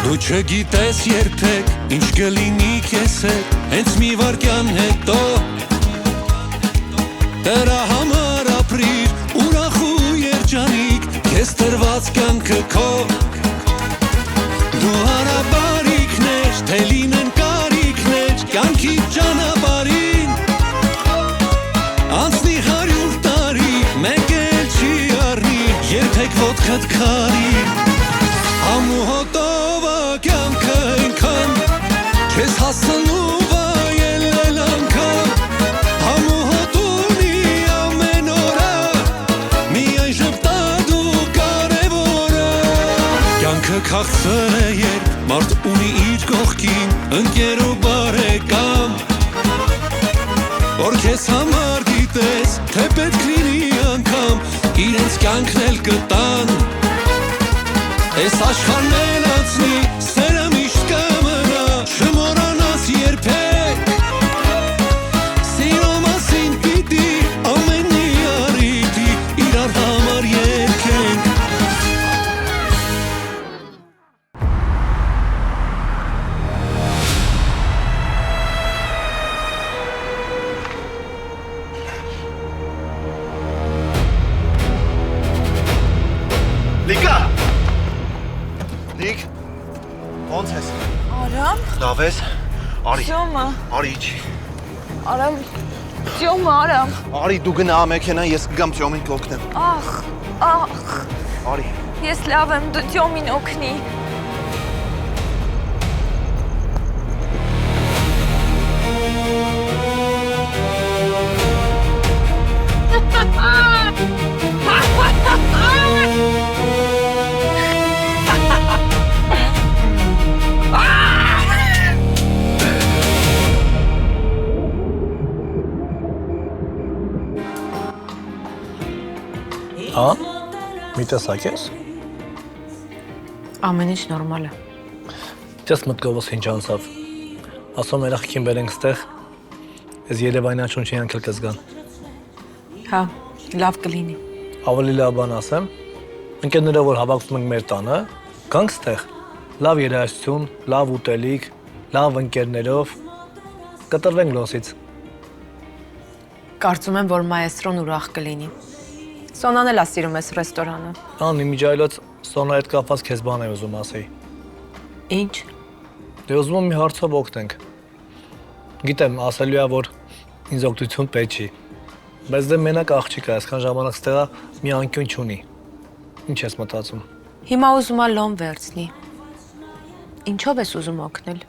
Դու չգիտես երբեք ինչ կլինի քեզ հետ հենց մի վայրկյան հետո Դրա համար ապրիր ուրախ ու երջանիկ քեզ տրված կյանքը քո Դու հարաբարիքներ թե լինեն կարիքներ կյանքի ճանապարհին Անցնի 100 տարի մեկ էլ չի առնի երբեք ոտքդ քարի Ամու հոտով կյանքը այնքան Չես հասնու վայելել անգամ Ամու հոտ ունի ամեն օրը Միայն ժպտադու կարևորը Կյանքը քաղցր է երբ մարդ ունի իր կողքին Ընկեր ու բարեկամ Որ քեզ համար գիտես թե պետք լինի անգամ Իրենց կյանքն էլ կտան Այս աշխարհն էլ անցնի, սերը միշտ կմնա, չմոռանաս երբեք Սիրո մասին պիտի ամեն մի առիթի իրար համար երգենք Լիկա! Լիկ, ոնց ես? Արամ, Լավ ես? Արի, Տյոմը, արի իջի Արամ, Տյոմը, Արամ Արի դու գնա մեքենան, ես կգամ Տյոմին կօգնեմ Ախ, Արի ես լավ եմ, դու Տյոմին օգնի Հա, մի տեսակ ես։ Ամեն ինչ նորմալ է։ Ես մտքովս ինչ անցավ։ Ասում եմ ախքին բերենք ստեղ։ Ես Երևանյան շունչի անկել կզգան։ Հա, լավ կլինի։ Ավելի լավ բան ասեմ։ Ընկերներով որ հավաքվում ենք մեր տանը, գանք ստեղ։ Լավ երաժշտություն, լավ ուտելիք, լավ ընկերներով կտրվենք լոսից։ Կարծում եմ, որ մայեստրոն ուրախ կլինի։ Սոնան էլ է սիրում այս ռեստորանը։ Ան իմիջայլոց Սոնա հետ կապված քեզ բան է ուզում ասեի։ Ինչ։ Դե ուզում եմ մի հարցով օգնենք։ Գիտեմ, ասելու է, որ ինձ օգնություն պետք չի։ Բայց դե մենակ աղջիկ է, այսքան ժամանակ ստեղա մի անկյուն չունի։ Ինչ ես մտածում։ Հիմա ուզում է լոն վերցնի։ Ինչով ես ուզում օգնել։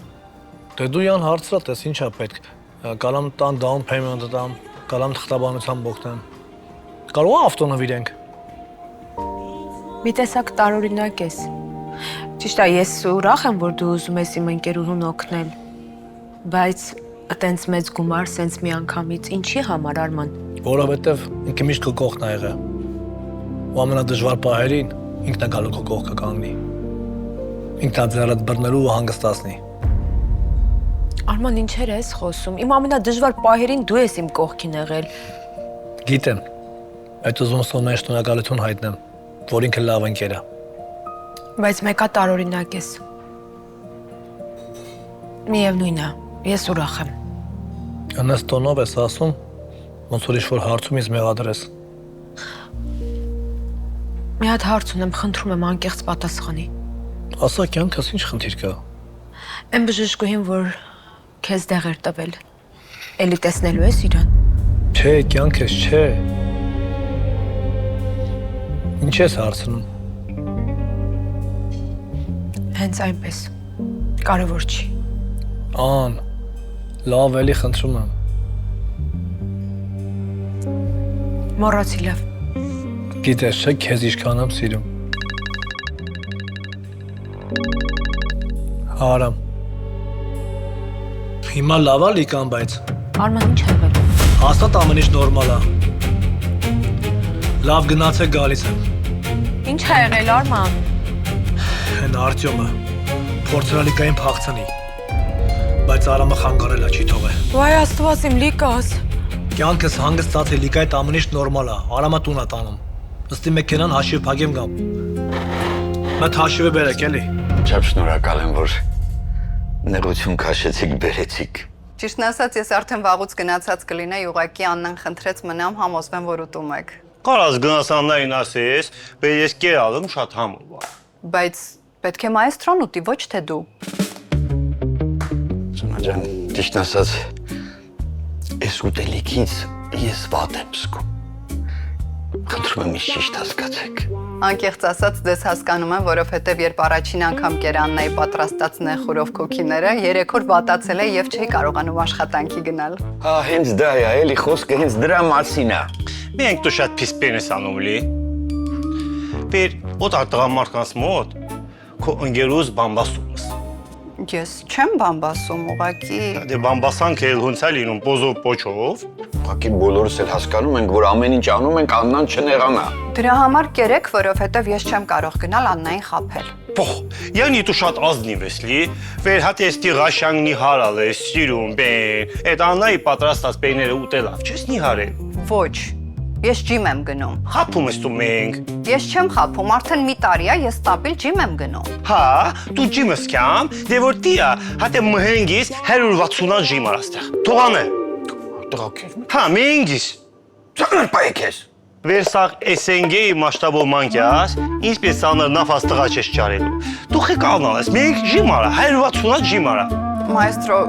Դե դու յան հարցրատ ես, ինչա պետք։ Կալամ տան down payment-ը տամ, կալամ թղթաբանությամբ օգնեմ։ Կարող է ավտոնով իրենք։ Մի տեսակ տարօրինակ ես։ Ճիշտ է, ես ուրախ եմ, որ դու ուզում ես իմ ընկերուհուն օգնել։ Բայց այտենց մեծ գումար սենց մի անգամից ինչի համար Արման։ Որովհետև ինքը միշտ քո կողքն ա եղել։ Ու ամենադժվար պահերին ինքն է գալու քո կողքը կանգնի։ Ինքն է ձեռդ բռնելու ու հանգստացնի։ Արման, ինչեր ես խոսում։ Իմ ամենադժվար պահերին դու ես իմ կողքին եղել։ Գիտեմ։ Այդ ուզում Սոնայի շնորհակալություն հայտնեմ, որ ինքը լավ ընկեր է։ Բայց մեկա տարօրինակ ես։ Միևնույն է, ես ուրախ եմ։ Անես տոնով ես ասում, ոնց որ ինչ-որ հարցում ինձ մեղադրես։ Մի հատ հարց ունեմ, խնդրում եմ անկեղծ պատասխանի։ Ասա կյանքս ինչ խնդիր կա։ Այն բժշկուհին, որ քեզ դեղ էր տվել, էլի տեսնելու ես իրան։ Չէ, կյանքս չէ։ Ինչ ես հարցնում։ Հենց այնպես, կարևոր չի։ Ան, լավ էլի խնդրում եմ։ Մոռացի լավ։ Գիտես չէ, քեզ ինչքան եմ սիրում։ Արամ։ Հիմա լավ է Լիկան, բայց Արման, ինչ եղել։ հաստատ ամեն ինչ նորմալ է։ Լավ գնացեք գալիս եմ։ Ինչ է եղել Արման։ Հեն Արտյոմը փորձել Լիկային փախցնի, բայց Արամը խանգարել է, չի թողել։ Վայ Աստված իմ Լիկաս։ Կյանքս հանգստացել Լիկայի ամեն ինչ նորմալ է, Արամը տուն է տանում։ Նստի մեքենան հաշիվ փակեմ գամ։ Մտ հաշիվը բերեք էլի։ Շատ շնորհակալ եմ, որ նեղություն քաշեցիք, բերեցիք։ Ճիշտն ասած, ես արդեն վաղուց գնացած կլինեի, ուղղակի Աննան խնդրեց մնամ, համոզվեմ, որ ուտում եք։ Կարաս գնաս Աննային ասես, բայց ես կերալım շատ համով եմ։ Բայց պետք է մայստրոն ուտի, ոչ թե դու։ Սոնա ջան, ճիշտ ասած, այս ուտելիքից ես վատ եմ զգում։ Խնդրում եմ ինձ ճիշտ հասկացեք։ Անկեղծ ասած, ձեզ հասկանում եմ, որովհետև երբ առաջին անգամ կեր Աննայի պատրաստած նեխուրով քոքիները, 3 օր վատացել է եւ չէի կարողանում աշխատանքի գնալ։ Հա, հենց դա է, էլի խոսքը հենց դրա մասին է։ Մենք դու շատ պիս պենես անում լի։ Բեր օտար տղամարդկանց մոտ քո ընկերուս բամբասումս։ Ես չեմ բամբասում, ուղղակի։ Դե բամբասանք էլ ոնց է լինում պոզով պոչով։ Ուղղակի բոլորս էլ հասկանում ենք, որ ամեն ինչ անում ենք Աննան չնեղանա։ Դրա համար կերեք, որովհետև ես չեմ կարող գնալ Աննային խաբել։ Փոխ, յանի դու շատ ազնիվ ես լի, վեր հատեստի ղաշանգնի հարալ ես, սիրում, բեն, այդ Աննայի պատրաստած բեները ուտելավ, չես նիհարել։ Ոչ, ես ջիմ եմ գնում։ Խափում ես դու մենք։ Ես չեմ խաբում, արդեն մի տարի է, ես ստաբիլ ջիմ եմ գնում։ Հա, դու ջիմ ես կամ, դե որ տիա, հատե մհենգիս 160 ջիմ արաստեղ։ Թողանը։ Տղաքեր։ Հա, մենգիս։ Ծանր պայք ես։ Վերսաղ SNG-ի մասշտաբով մանկյաս, ինձպես սանր նավաս տղա չես ճարելու։ Դու խեկալնալ ես, մենք ջիմ արա, 160 ջիմ արա։ Մայստրո,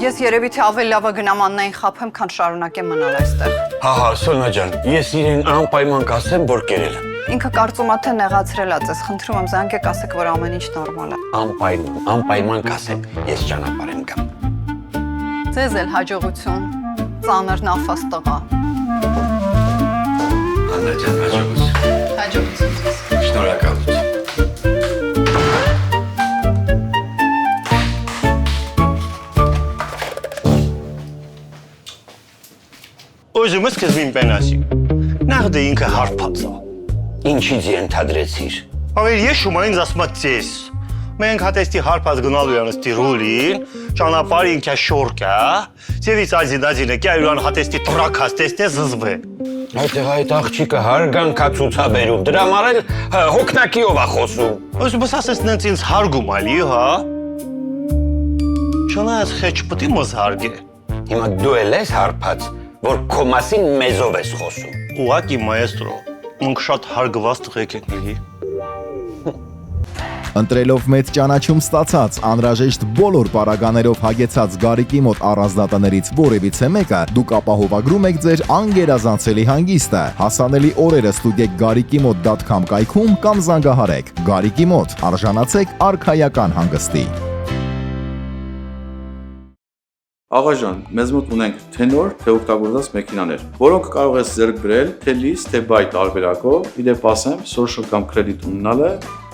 ես երևի թե ավելի լավը գնամ Աննային խաբեմ, քան շարունակեմ մնալ այստեղ։ Հա, Սոնա ջան, ես իրեն անպայման կասեմ, որ կերել եմ։ Ինքը կարծում է թե նեղացրել է ձեզ, խնդրում եմ զանգեք ասեք, որ ամեն ինչ նորմալ է։ Անպայման կասեմ, ես ճանապարհ եմ գամ։ Ձեզ էլ հաջողություն, ծանր նավաս տղա։ Աննա ջան, հաջողություն։ Հաջողություն ձեզ։ Շնորհակալություն։ Ուզում ես քեզ մին պենասի։ Նախ դե ինքը հարփած է։ Ինչից ենթադրեցիր։ Ավելի ես շուმა ինձ ասում ես։ Մենք հատեստի հարփած գնալու են ստի ռուլին, ճանապարհը ինքա շորկա, ծևից ազինազինը կայուրան հատեստի տրակած տեսնե զզվե։ Այդ աղջիկը հարգանքա ցուցաբերում, դրա համար էլ հոգնակիով է խոսում։ Ուզում ես ասես նենց ինձ հարգում ալի, հա։ Չնայած խեչ պտի մոզ հարգե։ Հիմա դու էլ ես հարբած, որ քո մասին մեզով ես խոսում։ Ուղակի մայստրո, մենք շատ հարգված տղեկ ենք էլի։ Ընտրելով մեծ ճանաչում ստացած, անհրաժեշտ բոլոր պարագաներով հագեցած Գարիկի մոտ առանձնատներից որևիցե մեկը, դուք ապահովագրում եք ձեր անգերազանցելի հանգիստը։ Հասանելի օրերը ստուգեք garikimot.com կայքում կամ զանգահարեք։ Գարիկի մոտ արժանացեք արքայական հանգստի։ Աղաջան, մեզ մոտ ունենք թե նոր, թե օգտագործված մեքենաներ, որոնք կարող ես ձեռք բերել թե լիզ, թե բայ տարբերակով, իդեպ ասեմ, social կամ credit ունենալը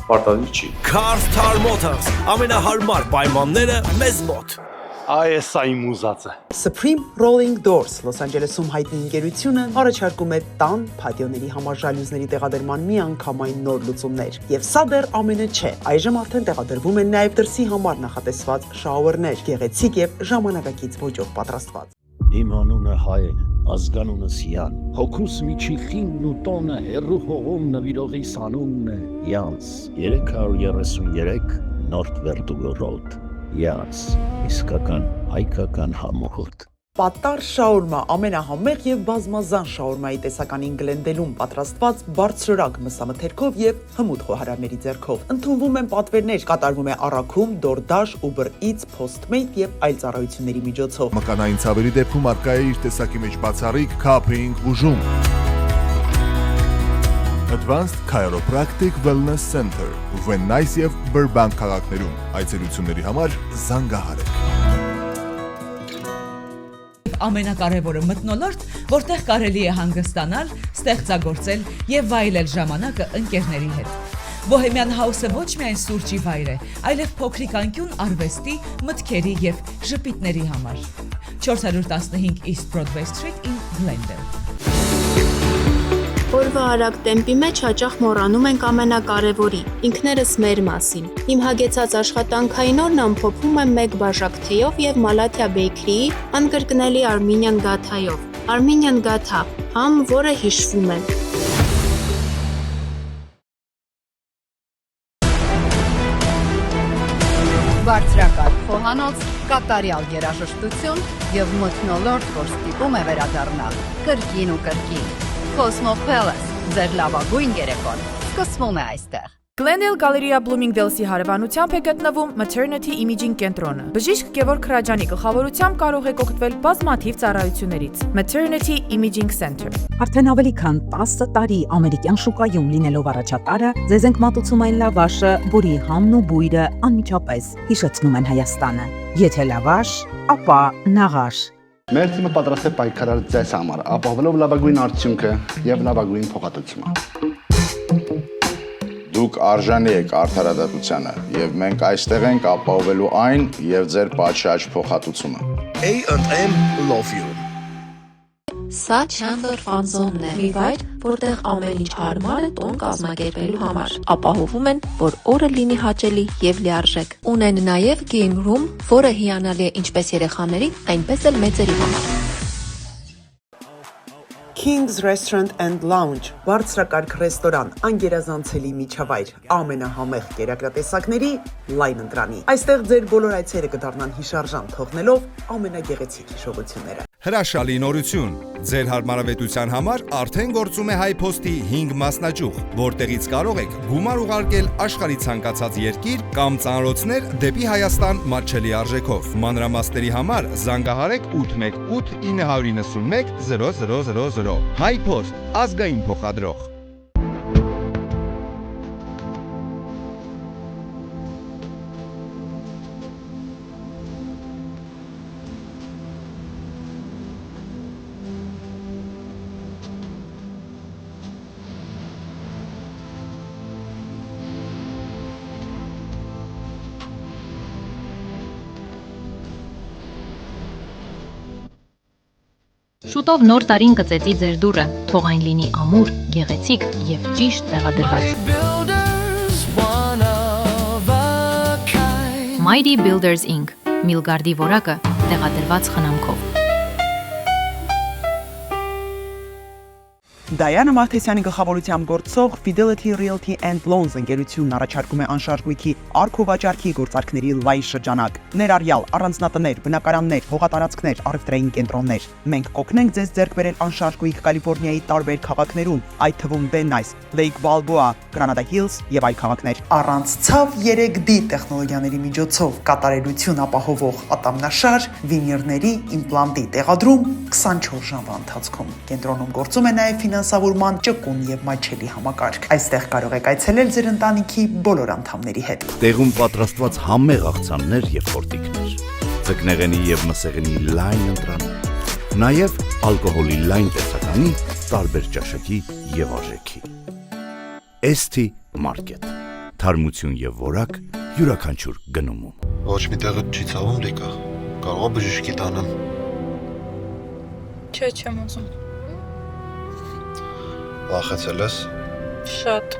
պարտադիր չի։ Car Motors, ամենահարմար պայմանները մեզ մոտ։ Այս այն մուզածը։ Supreme Rolling Doors Los Angeles-ում հայտնի ընկերությունը առաջարկում է տան փաթիոների համար ժալյուզների տեղադրման միանգամայն նոր լուծումներ։ Եվ սա դեռ ամենը չէ։ Այժմ արդեն տեղադրվում են նաև դրսի համար նախատեսված շաուերներ, գեղեցիկ եւ ժամանակակից ոճով պատրաստված։ Իմ անունը Հայեն, ազգանունս Յան, հոգուս միջի խինն ու տոնը հեռու հողում նվիրողիս անունն է Յանս, 333 North Road, Յանս, իսկական հայկական համոհոտ։ Պատար շաուրմա ամենահամեղ եւ բազմազան շաուրմայի տեսականին Գլենդելում պատրաստված բարձրորակ մսամթերքով եւ հմուտ խոհարարների ձեռքով։ Ընդունվում են պատվերներ, կատարվում է առաքում, DoorDash, Uber Eats, Postmate եւ այլ ծառայությունների միջոցով։ Մկանային ցավերի դեպքում արկա է իր տեսակի մեջ բացառիկ Cupping բուժում։ Advanced Chiropractic Wellness Center, Venice եւ Burbank քաղաքներում։ Այցելությունների համար զանգահարեք։ Ամենակարևորը մթնոլորտ, որտեղ կարելի է հանգստանալ, ստեղծագործել եւ վայելել ժամանակը ընկերների հետ։ Bohemian House-ը ոչ միայն սուրճի վայր է, այլև փոքրիկ անկյուն արվեստի, մտքերի եւ ժպիտների համար։ 415 East Broadway Street in Glendale։ Օրվա արագ տեմպի մեջ հաճախ մոռանում ենք ամենակարևորի՝ ինքներս մեր մասին։ Իմ հագեցած աշխատանքային օրն ամփոփում եմ մեկ բաժակ թեյով եւ Մալաթիա Բեյքրիի անկրկնելի Armenian գաթայով։ Armenian գաթա, համ, որը հիշվում է։ խոհանոց, կատարյալ երաժշտություն եւ մթնոլորտ, որ ստիպում է վերադառնալ կրկին ու կրկին։ Cosmo Palace, ձեր լավագույն երեկոն սկսվում է այստեղ։ Glendale Galleria Bloomingdale-ի հարևանությամբ է գտնվում Maternity Imaging կենտրոնը։ Բժիշկ Գևորգ Քրաջանի գլխավորությամբ կարող եք օգտվել բազմաթիվ ծառայություններից։ Maternity Imaging Center։ Արդեն ավելի քան 10 տարի ամերիկյան շուկայում լինելով առաջատարը, ձեզ ենք մատուցում այն լավաշը, որի համն ու բույրը անմիջապես հիշեցնում են Հայաստանը։ Եթե լավաշ, ապա նաղաշ։ Մեր թիմը պատրաստ է պայքարել ձեզ համար, ապահովելով լավագույն արդյունքը եւ լավագույն փոխհատուցումը։ Դուք արժանի եք արդարադատությանը եւ մենք այստեղ ենք ապահովելու այն եւ ձեր պատշաճ փոխհատուցումը։ A&M Love You։ Սա Chandler Fun Zone-ն է, մի վայր, որտեղ ամեն ինչ հարմար է տոն կազմակերպելու համար։ Ապահովում են, որ օրը լինի հաճելի եւ լիարժեք։ Ունեն նաեւ game room, որը հիանալի է ինչպես երեխաների, այնպես էլ մեծերի համար։ King's Restaurant and Lounge, բարձրակարգ ռեստորան, անգերազանցելի միջավայր, ամենահամեղ կերակրատեսակների լայն ընտրանի։ Այստեղ ձեր բոլոր այցերը կդառնան հիշարժան, թողնելով ամենագեղեցիկ հիշողությունները։ Հրաշալի նորություն։ Ձեր հարմարավետության համար արդեն գործում է HiPost-ի 5 մասնաճյուղ, որտեղից կարող եք գումար ուղարկել աշխարհի ցանկացած երկիր կամ ծանրոցներ դեպի Հայաստան մատչելի արժեքով։ Մանրամասների համար զանգահարեք 818 991 0000։ HiPost, ազգային փոխադրող։ Շուտով նոր տարին կծեծի ձեր դուռը, թող այն լինի ամուր, գեղեցիկ եւ ճիշտ տեղադրված։ Mighty Builders Inc. Միլգարդի որակը տեղադրված խնամքով։ Դայանա Մարտեսյանի գլխավորությամբ գործող Fidelity Realty and Loans ընկերությունն առաջարկում է անշարժույթի առքովաճառքի գործարքների լայն շրջանակ։ Ներառյալ առանձնատներ, բնակարաններ, հողատարածքներ, առևտրային կենտրոններ։ Մենք կօգնենք ձեզ ձեռք բերել անշարժույթ Կալիֆոռնիայի տարբեր քաղաքներում, այդ թվում Van Nuys, Lake Balboa, Granada Hills եւ այլ քաղաքներ։ Առանց ցավ 3D տեխնոլոգիաների միջոցով կատարելություն ապահովող ատամնաշար, վինիրների իմպլանտի տեղադրում 24 ժամվա ընթացքում։ Կենտրոնում գործում է նաեւ ֆինանսավորման ճկուն եւ մատչելի համակարգ։ Այստեղ կարող եք այցելել ձեր ընտանիքի բոլոր անդամների հետ։ Տեղում պատրաստված համեղ աղցաններ եւ խորտիկներ, ձկնեղենի եւ մսեղենի լայն ընտրաններ, նաեւ ալկոհոլի լայն տեսականի տարբեր ճաշակի եւ արժեքի։ ST Market, թարմություն եւ որակ յուրաքանչյուր գնումում։ Ոչ մի տեղը չի ցավում լիքը։ Կարող է բժշկի տանեմ։ Չէ, չեմ ուզում։ Վախեցել ես։ Շատ։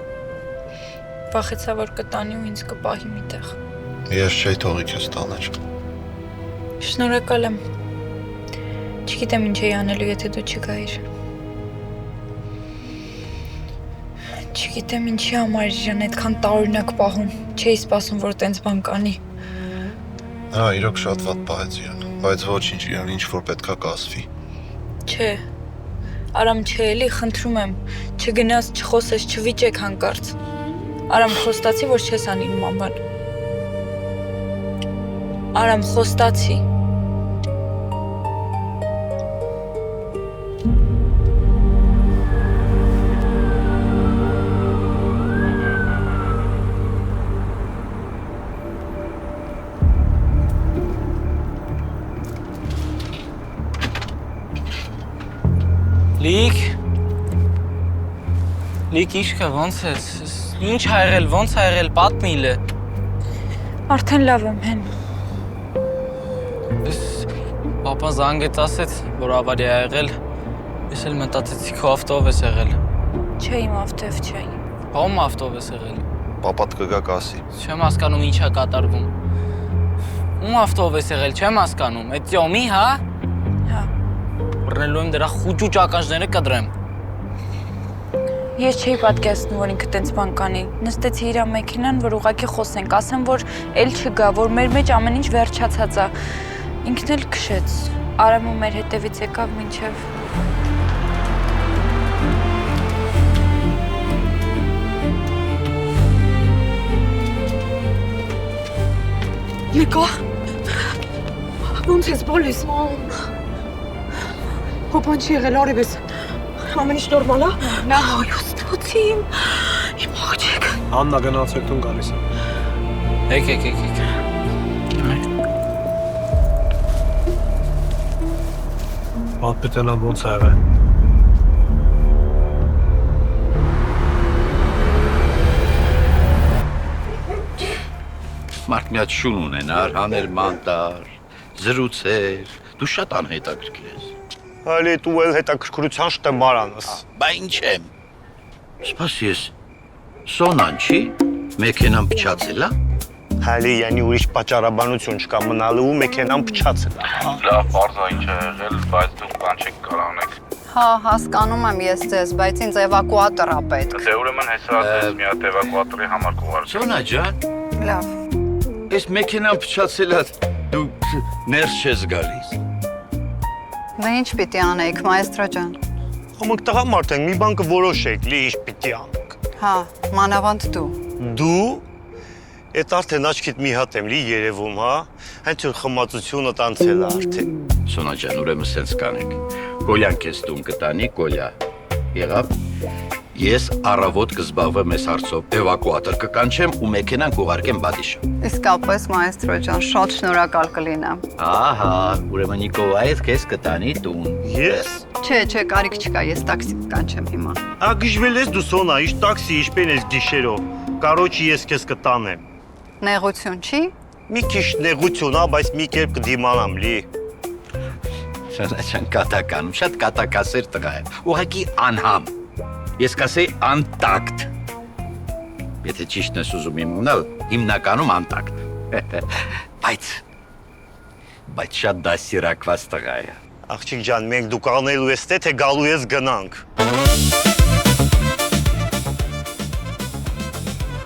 Վախեցա, որ կտանի ու ինձ կպահի մի տեղ։ Ես չէի թողի քեզ տաներ։ Շնորհակալ եմ։ Չգիտեմ ինչ էի անելու, եթե դու չգայիր։ Չգիտեմ ինչի համար իրան այդքան տարօրինակ պահում։ Չէի սպասում, որ տենց բան կանի։ Հա, իրոք շատ վատ պահեց իրան, բայց ոչինչ, իրան ինչ որ պետքա կասվի։ Չէ։ Արամ չէ, էլի խնդրում եմ, չգնաս, չխոսես, չվիճեք հանկարծ։ Արամ խոստացի, որ չես անի իմ անվան։ Արամ խոստացի։ Լիք իշկը ոնց ես, ինչ ա եղել, ոնց ա եղել, պատմիլ է։ Արդեն լավ եմ հեն։ Պապան զանգեց ասեց, որ ավարի ա եղել, ես էլ մտածեցի քո ավտով ես եղել։ Չէ, իմ ավտով չէ։ Ո՞մ ավտով ես եղել։ Պապատ կգա կասի։ Չեմ հասկանում ինչ ա կատարվում։ Ում ավտով ես եղել, չեմ հասկանում, այդ ծյոմի, հա։ Հա։ Բռնելու եմ դրա խուճուճ ականջները կդրեմ։ Ես չէի պատկերացնում, որ ինքը տենց բան կանի։ Նստեցի իր մեքենան, որ ուղակի խոսենք, ասեմ, որ էլ չգա, որ մեր մեջ ամեն ինչ վերջացած է։ Ինքն էլ քշեց։ Արամը մեր հետևից եկավ մինչև Նիկո, ոնց ես բոլես, մամ։ Հոպան չի եղել, արև ես։ Ամեն ինչ նորմալ է։ Նա հոստոցին։ Իմ աղջիկ։ Աննա գնացեք տուն գալիս է։ Եք։ Պատպետենան ոնց է եղել։ Մարդ մի հատ շուն ունենար, հաներ մանտար, զրուցեր, դու շատ անհետաքրքիր ես։ Հալի դու էլ հետաքրքրության շտեմ մարանս։ Բա ինչ եմ։ Սպաս ես, սոնան չի, մեքենան փչացել է։ Հալի յանի ուրիշ պատճառաբանություն չկա մնալու ու մեքենան փչացել է։ Լավ, բարձր ինչ է եղել, բայց դուք բան չեք կարող անեք։ Հա, հասկանում եմ ես ձեզ, բայց ինձ էվակուատոր է պետք։ Դե ուրեմն հեսա ձեզ մի հատ էվակուատորի համար կուղարկեք։ Սոնա ջան։ Լավ։ Այս մեքենան փչացել է, դու ներս չես գալիս։ Դե ինչ պիտի անեիք, մայստրո ջան։ Համակ տղամարդ ենք, մի բան կորոշեք, լի ինչ պիտի անենք։ Հա, մանավանդ դու։ Դու Էդ արդեն աչքիդ մի հատ եմ լի երևում, հա։ Հենց որ խմացությունը տանցել է արդեն։ Սոնա ջան, ուրեմն սենց կանենք։ Կոլյան քեզ տուն կտանի, Կոլյա։ Եղավ։ Ես առավոտ կզբաղվեմ այս հարցով, էվակուատոր կկանչեմ ու մեքենան կուղարկեմ Բադիշը։ Իսկապես, մայստրո ջան, շատ շնորհակալ կլինեմ։ Ահա, ուրեմն Նիկոլայով քեզ կտանի տուն։ Ես։ Չէ, կարիք չկա, ես տաքսի կանչեմ հիմա։ Ագիշվել ես դու Սոնա, իշ տաքսի, իշպեն ես գիշերով։ Կարոջի ես քեզ կտանեմ։ Նեղություն չի։ Մի քիչ նեղություն, բայց մի կերպ կդիմանամ լի։ Շան կատականում, շատ կատակասեր տղա է։ Ուղղակի անհամ։ Ես կասեի անտակտ։ Եթե ճիշտն ես ուզում իմնալ, հիմնականում անտակտ։ Բայց շատ դասիրակված տղա է։ Աղջիկ ջան, մենք դու կանելու ես թե գալու ես գնանք։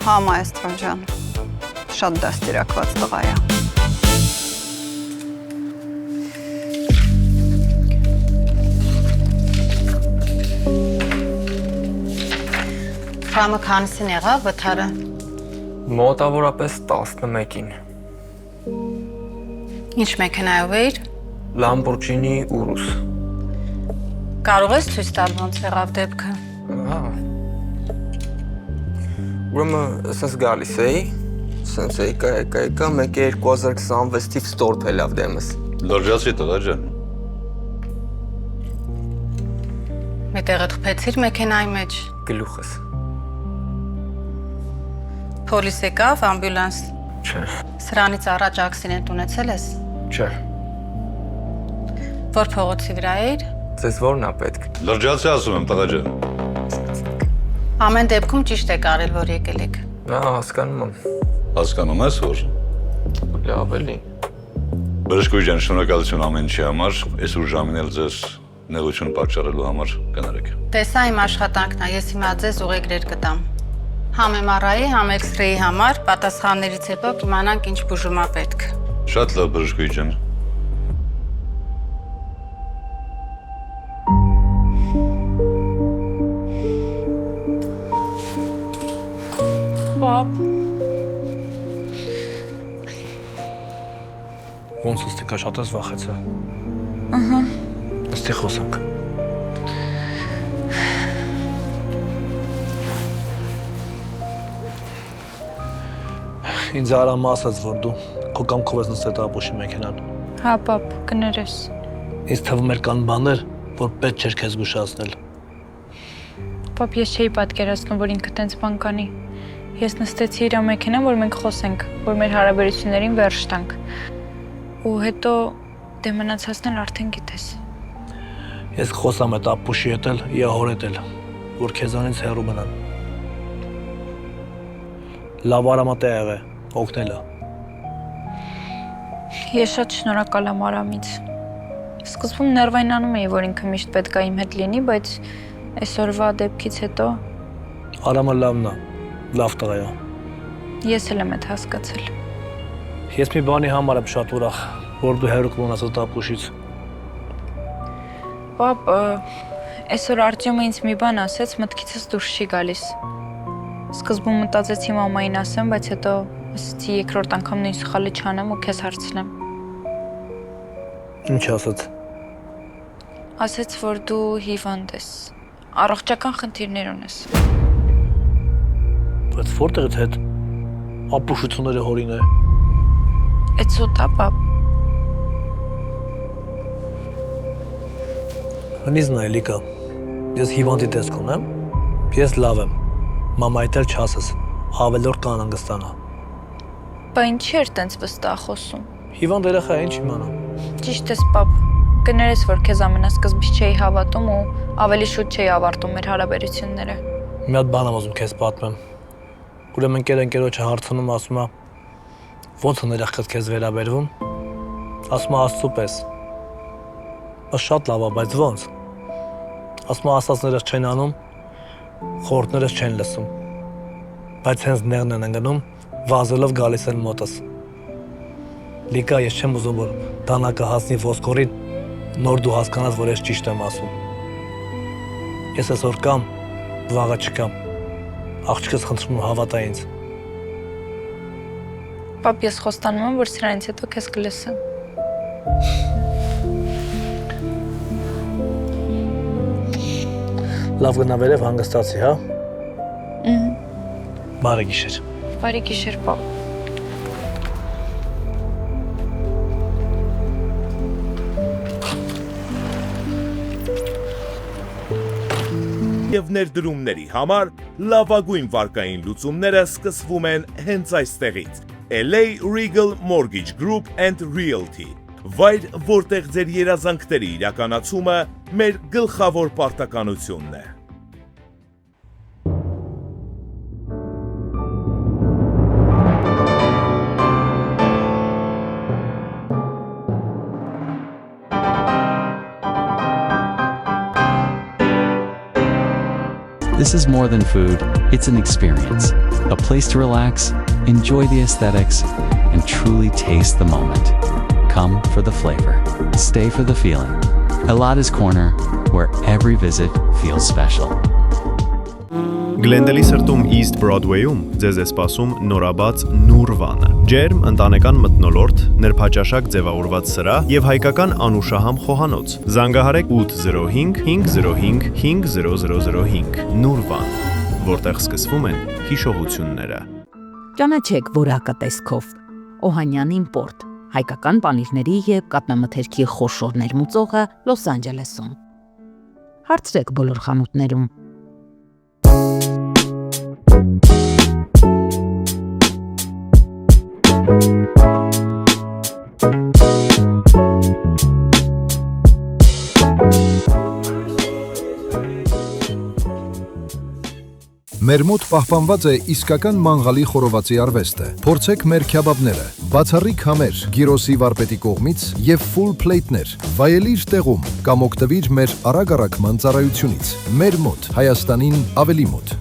Հա, մայստրո ջան, շատ դաստիարակված տղա է։ Ժամը քանիսին եղավ վթարը։ Մոտավորապես 11-ին։ Ինչ մեքենայով էիր։ Lamborghini Urus։ Կարող ես ցույց տալ ոնց եղավ դեպքը։ Հա։ Ուրեմն սենց գալիս էի, սենց եկա, մեկ 2026 թիվ ստորփ ելավ դեմս։ Լրջացի տղա ջան։ Մի տեղը խփեցիր մեքենայի մեջ։ Գլուխս։ Պոլիս եկավ, ամբյուլանս։ Չէ։ Սրանից առաջ ակսիդենտ ունեցել ես։ Չէ։ Որ փողոցի վրա էիր։ Ձեզ որն է պետք։ Լրջացի ասում եմ տղա ջան։ Ամեն դեպքում ճիշտ եք արել, որ եկել եք։ Հա, հասկանում եմ։ Հասկանում ես որ։ Լավ էլի։ Բժշկուհի ջան, շնորհակալություն ամեն ինչի համար, այսօր ժամին էլ ձեզ նեղություն պատճառելու համար կներեք։ Տեսա իմ աշխատանքն է, ես հիմա ձեզ ուղեգրեր կտամ։ Համ MRI-ի, համ X-ray-ի համար պատասխաններից հետո կիմանանք ինչ բուժում է պետք։ Շատ լավ բժշկուհի ջան։ Պապ։ Ոնց ստիկա շատ ես վախեցա։ Ահա։ Աստի խոսանք։ Ինձ Արամը ասաց, որ դու քո կամքով ես նստել ապուշի մեքենան։ Հա, պապ, կներես։ Ինձ թվում էր կան բաներ, որ պետք չէր քեզ զգուշացնել։ Պապ, ես չէի պատկերացնում, որ ինքը տենց բան կանի։ Ես նստեցի իր մեքենան, որ մենք խոսենք, որ մեր հարաբերություններին վերջ տանք։ Ու հետո դե մնացածն էլ արդեն գիտես։ Ես խոսամ այդ ապուշի հետ էլ, իահոր հետ էլ, որ քեզանից հեռու մնան։ Լավ Արամը տեղ է, օգնելը։ Ես շատ շնորհակալ եմ Արամից։ Սկզբում ներվայնանում էի, որ ինքը միշտ պետք է իմ հետ լինի, բայց այսօրվա դեպքից հետո Արամը լավն է, լավ տղա է։ Ես էլ եմ այդ հասկացել։ Ես մի բանի համար եմ շատ ուրախ, որ դու հեռու կմնաս այդ ապուշից։ Պապ, այսօր Արտյոմը ինձ մի բան ասեց, մտքիցս դուրս չի գալիս։ Սկզբում մտածեցի մամային ասեմ, բայց հետո ասեցի երկրորդ անգամ նույն սխալը չանեմ ու քեզ հարցնեմ։ Ինչ ասաց։ Ասեց, որ դու հիվանդ ես, առողջական խնդիրներ ունես։ Բայց որտեղից հետ ապուշությունները հորին է։ Այդ սուտ է, պապ։ Հնիզն է, Լիկա, ես հիվանդի տեսք ունեմ, ես լավ եմ, մամայիդ էլ չասես, ավելորդ կանանգստանա։ Բա ինչի էր տենց վստահ խոսում։ Հիվանդ երեխա է, ինչ իմանամ։ Ճիշտ ես, պապ, կներես, որ քեզ ամենասկզբից չէի հավատում ու ավելի շուտ չէի ավարտում մեր հարաբերությունները։ Մի հատ բան եմ ուզում քեզ պատմեմ։ Ուրեմն ընկերոջը հարցնում, ասում է, ո՞նց է երեխադ քեզ վերաբերվում։ Ասում է Աստծու պես։ Շատ լավ է, բայց ո՞նց։ Ասում է ասածներս չեն անում, խորհուրդներս չեն լսում։ Բայց հենց նեղն են ընկնում, վազելով գալիս են մոտս։ Լիկա, ես չեմ ուզում, որ դանակը հասնի ոսկորին, նոր դու հասկանաս, որ ես ճիշտ եմ ասում։ Ես այսօր կամ, վաղը չկամ։ Աղջիկս խնդրում եմ հավատա ինձ։ Պապ, ես խոստանում եմ, որ սրանից հետո քեզ կլսեմ։ Լավ գնա վերև հանգստացի, հա։ Բարի գիշեր։ Բարի գիշեր, պապ։ Եվ ներդրումների համար լավագույն վարկային լուծումները սկսվում են հենց այստեղից։ LA Regal Mortgage Group and Realty։ Վայր, որտեղ ձեր երազանքների իրականացումը մեր գլխավոր պարտականությունն է։ This is more than food, it's an experience. A place to relax, enjoy the aesthetics, and truly taste the moment. Come for the flavor, stay for the feeling. Elada's Corner, where every visit feels special. Գլենդելի սրտում East Broadway-ում ձեզ է սպասում նորաբաց Նուրվանը։ Ջերմ ընտանեկան մթնոլորտ, նրբաճաշակ ձևավորված սրահ եւ հայկական անուշահամ խոհանոց։ Զանգահարեք 805 505 5005 Նուրվան, որտեղ սկսվում են հիշողությունները։ Ճանաչեք որակը տեսքով։ Օհանյան իմպորտ, հայկական պանիրների եւ կատնամթերքի խոշոր ներմուծողը Լոս Անջելեսում։ Հարցրեք բոլոր խանութներում։ Մեր մոտ պահպանված է իսկական մանղալի խորովածի արվեստը։ Փորձեք մեր քյաբաբները, բացառիկ համեր, գիրոսի վարպետի կողմից եւ full plate-ներ։ Վայելիր տեղում կամ օգտվիր մեր արագ-առաքման ծառայությունից։ Մեր մոտ, Հայաստանին ավելի մոտ։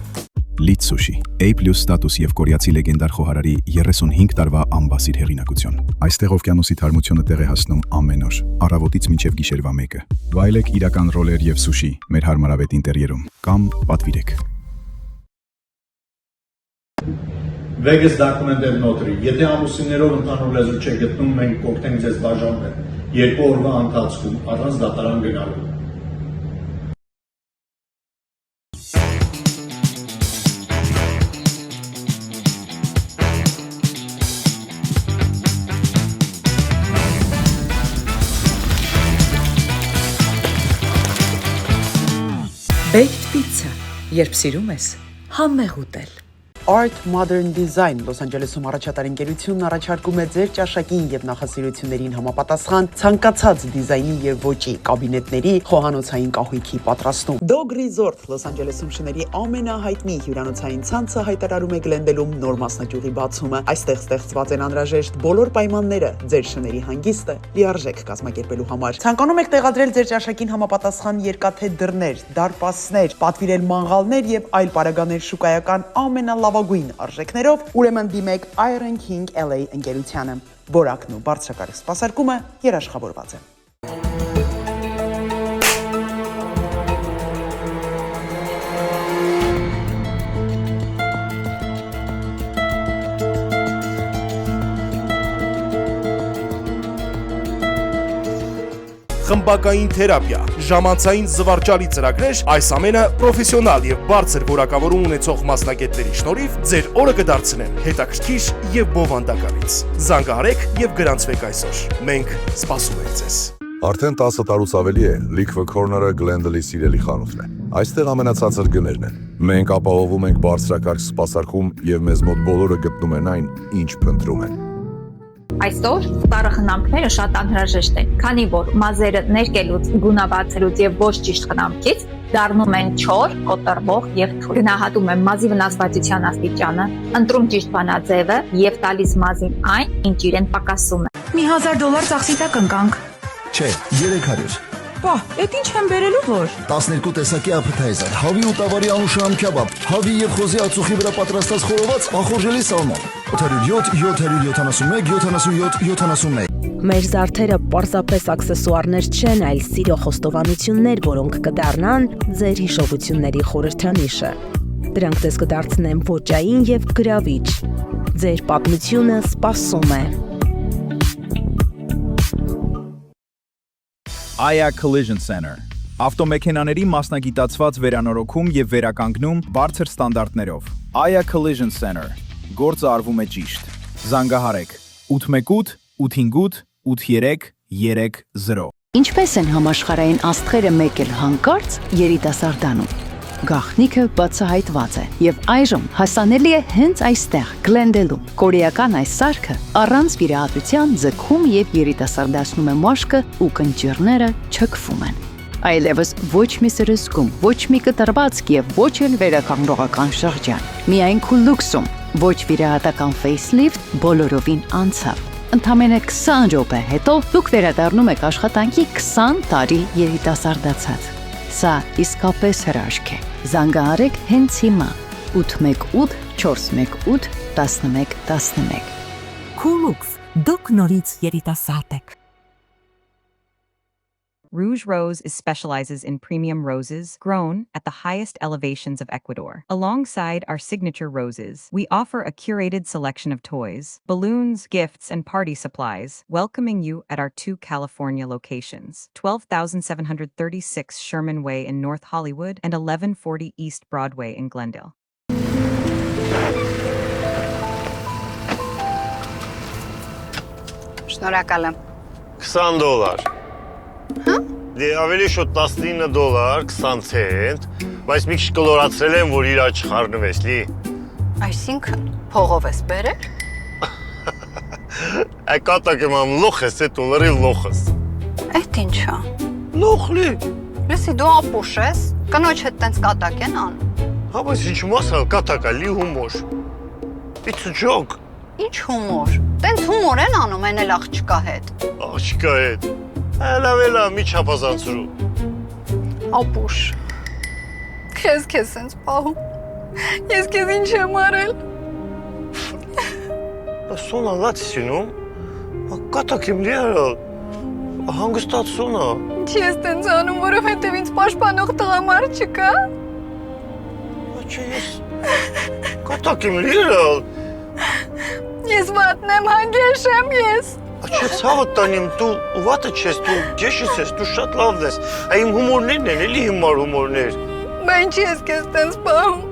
Լիթ Սուշի, A+ ստատուս եւ կորեացի լեգենդար խոհարարի 35 տարվա ամբասիր հեղինակություն։ Այստեղ օվկիանոսի թարմությունը տեղ է հասնում ամեն օր, առավոտից մինչև գիշերվա 1-ը։ Վայելեք իրական ռոլեր եւ սուշի մեր հարմարավետ ինտերիերում կամ պատվիրեք։ Vegas documented notary. Եթե ամուսիններով ընդհանուր լեզու չեք գտնում, մենք կօգնենք ձեզ բաժանվել 2 օրվա ընթացքում առանց դատարան գնալու։ Baked pizza, երբ սիրում ես, համեղ ուտել։ Art Modern Design Լոս Անջելեսում առաջատար ընկերությունն առաջարկում է ձեր ճաշակին եւ նախասիրություններին համապատասխան ցանկացած դիզայնի եւ ոճի կաբինետների խոհանոցային կահույքի պատրաստում։ Dog Resort Լոս Անջելեսում շների ամենահայտնի հյուրանոցային ցանցը հայտարարում է Գլենդելում նոր մասնաճյուղի բացումը։ Այստեղ ստեղծված են անհրաժեշտ բոլոր պայմանները ձեր շների հանգիստը լիարժեք կազմակերպելու համար։ Ցանկանում եք տեղադրել ձեր ճաշակին համապատասխան երկաթե դռներ, դարպասներ, պատվիրել մանգալներ եւ այլ պարագաներ շուկայական ամենալավագույն արժեքներով, ուրեմն դիմեք Iron King LA ընկերությանը։ Որակն ու բարձրակարգ սպասարկումը երաշխավորված է։ Խմբակային թերապիա, ժամանցային զվարճալի ծրագրեր, այս ամենը պրոֆեսիոնալ եւ բարձր որակավորում ունեցող մասնագետների շնորհիվ ձեր օրը կդարձնեն հետաքրքիր եւ բովանդակալից։ Զանգահարեք եւ գրանցվեք այսօր։ Մենք սպասում ենք ձեզ։ Արդեն 10 տարուց ավելի է Liquor Corner-ը Glendale-ի սիրելի խանութն է։ Այստեղ ամենացածր գներն են։ Մենք ապահովում ենք բարձրակարգ սպասարկում եւ մեզ մոտ բոլորը գտնում են այն, ինչ փնտրում են։ Այսօր տարը խնամքները շատ անհրաժեշտ են, քանի որ մազերը ներկելուց, գունաբացելուց եւ ոչ ճիշտ խնամքից դառնում են չոր, կոտրվող եւ թույլ։ Գնահատում եմ մազի վնասվածության աստիճանը, ընտրում ճիշտ բանաձևը եւ տալիս մազին այն, ինչ իրեն պակասում է։ Մի $1000 ծախսի տակ ընկանք։ Չէ, 300։ Պահ, այդ ինչ եմ բերելու որ։ 12 տեսակի appetizer, հավի ու տավարի անուշահամ քեբաբ, հավի եւ խոզի ածուխի վրա պատրաստած խորոված ախորժելի սալմոն։ 807 771 77 Մեր զարդերը պարզապես աքսեսուարներ չեն, այլ սիրո խոստովանություններ, որոնք կդառնան ձեր հիշողությունների խորհրդանիշը։ Դրանք ձեզ կդարձնեն ոճային եւ գրավիչ։ Ձեր պատմությունը սպասում է։ Aya Collision Center Ավտոմեքենաների մասնագիտացված վերանորոգում եւ վերականգնում բարձր ստանդարտներով։ Aya Collision Center Գործը արվում է ճիշտ։ Զանգահարեք 818 858 8330 Ինչպես են համաշխարհային աստղերը մեկ էլ հանկարծ երիտասարդանում։ Գաղտնիքը բացահայտված է եւ այժմ հասանելի է հենց այստեղ Glendale-ում։ Կորեական այս սարքը առանց վիրահատության ձգում եւ երիտասարդացնում է մաշկը ու կնճիռները չքվում են։ Այլևս ոչ մի սրսկում, ոչ մի կտրվածք եւ ոչ էլ վերականգնողական շրջան։ Միայն քուլուքսում ոչ վիրահատական facelift բոլորովին անցավ։ Ընդամենը 20 րոպե հետո դուք վերադառնում եք աշխատանքի 20 տարի երիտասարդացած։ Սա իսկապես հրաշք է։ Զանգահարեք հենց հիմա 818 418 1111 Քուլուքս, դուք նորից երիտասարդ եք։ Rouge Rose specializes in premium roses grown at the highest elevations of Ecuador. Alongside our signature roses, we offer a curated selection of toys, balloons, gifts, and party supplies, welcoming you at our 2 California locations, 12736 Sherman Way in North Hollywood and 1140 East Broadway in Glendale. Շնորհակալ եմ։ $20 Դե ավելի շուտ $19, 20 ցենտ, բայց մի քիչ կլորացրել եմ, որ իր չխառնվես, լի։ Այսինքն փողով ես բերել։ Այ կատակ եմ ամ լոխ ես, այդ դոլարի լոխ ես։ Այդ ինչա։ Լոխ լի։ Լսի դու ապուշ ես, կնոջ հետ տենց կատակ են անում։ Հա բայց ինչ մասալ կատակա լի հումոր։ It's a joke։ Ինչ հումոր։ Տենց հումոր են անում են էլ աղջկա հետ։ Աղջկա հետ։ Έλα, մի չափազանցրու։ Ապուշ։ Քեզ սենց պահում։ Ես քեզ ինչ եմ արել։ Սոնա լաց սինում։ Կատակ եմ լի արալ։ Հանգստած սոնա։ Ինչի ես տենց անում, որովհետև ինձ պաշտպանող տղամարդ չկա։ Չէ, ես կատակ եմ լի արալ։ Ես վատն եմ, հանգեշ եմ ես։ Չէ, ցավդ տանիմ, դու վատը չես, դու գեշից ես, դու շատ լավն ես։ Այն հումորներն են, էլի հիմար հումորներ։ Բա ինչի ես քեզ տենց պահում։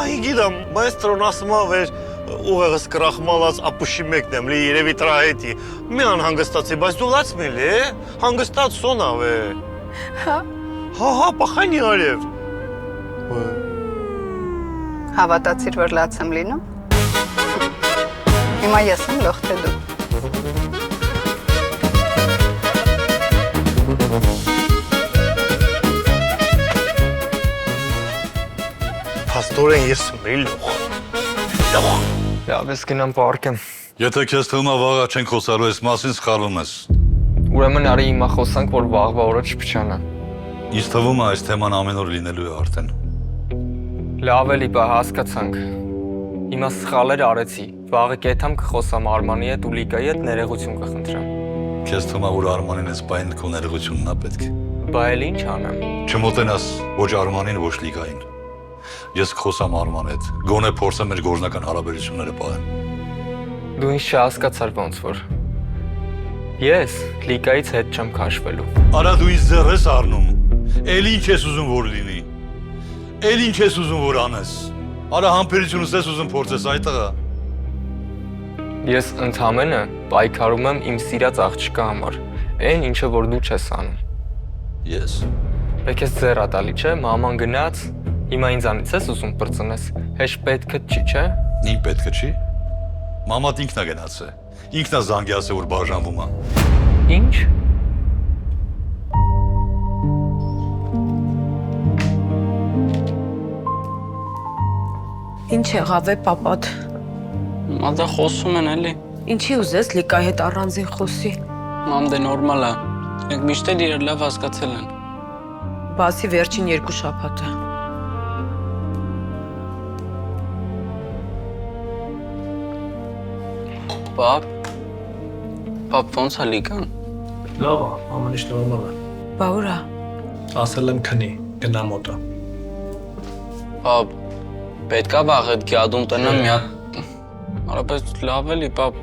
Այ գիտեմ, մայստրոն ասում ա վեր ուղեղս կրախմալած ապուշի մեկն եմ, լի երևի տրա հետի։ Մի անհանգստացի, բայց դու լաց մել է, հանգստած սոնա վե։ Հա։ Հա, պախանի արև։ Հավատացիր, որ լաց եմ լինում։ Հիմա ես եմ լող թե դու։ Փաստորեն ես եմ լող։ Լավ, ես գնամ պարկեմ։ Եթե քեզ թվում է վաղը չենք խոսալու այս մասին, սխալվում ես։ Ուրեմն արի հիմա խոսանք, որ վաղվա օրը չփչանա։ Ինձ թվում է այս թեման ամեն օր լինելու է արդեն։ Լավ էլի, բա հասկացանք։ Հիմա սխալեր արեցի։ Վաղը կեթամ կխոսամ Արմանի հետ ու Լիկայի հետ ներողություն կխնդրեմ։ Քեզ թվում է, որ Արմանին այս բային քո ներողությունն է պետք։ Բա էլ ինչ անեմ։ Չմոտենաս ոչ Արմանին, ոչ Լիկային։ Ես կխոսամ Արման հետ։ Գոնե փորձեմ մեր գործնական հարաբերությունները պահեմ։ Դու ինձ չհասկացար ոնց որ։ Ես Լիկայից հետ չեմ քաշվելու։ Արա դու ինձ ձեռ ես առնում։ Էլ ինչ ես ուզում որ լինի։ Էլ ինչ ես ուզում որ անես։ Արա համբերությունս ես ուզում փորձես այդ տղա։ Ես ընդամենը պայքարում եմ իմ սիրած աղջկա համար։ Այն ինչը որ դու չես անում։ Ես։ Պետք է ձեռ ատալի, չէ՞, մաման գնաց, հիմա ինձանից ես ուզում պրծնես։ Հեշ պետքը չի, չէ՞։ Ինչ պետքը չի։ Մամատ ինքն է գնացել։ Ինքն է զանգի ասել որ բաժանվում է։ Ինչ։ Ինչ եղավ է պապատ։ Մամ դա խոսում են էլի։ Ինչի ուզես Լիկայի հետ առանձին խոսի։ Մամ դե նորմալ է։ Մենք միշտ էլ իրար լավ հասկացել են։ Բացի վերջին 2 շաբաթը։ Պապ ոնց է Լիկան։ Լավ է, ամեն ինչ նորմալ է։ Բա ուր է։ Ասել եմ քնի, գնա մոտը։ Պապ, պետքա վաղ այդ գյադում տնեմ մի հատ։ Արապես լավ էլի, պապ։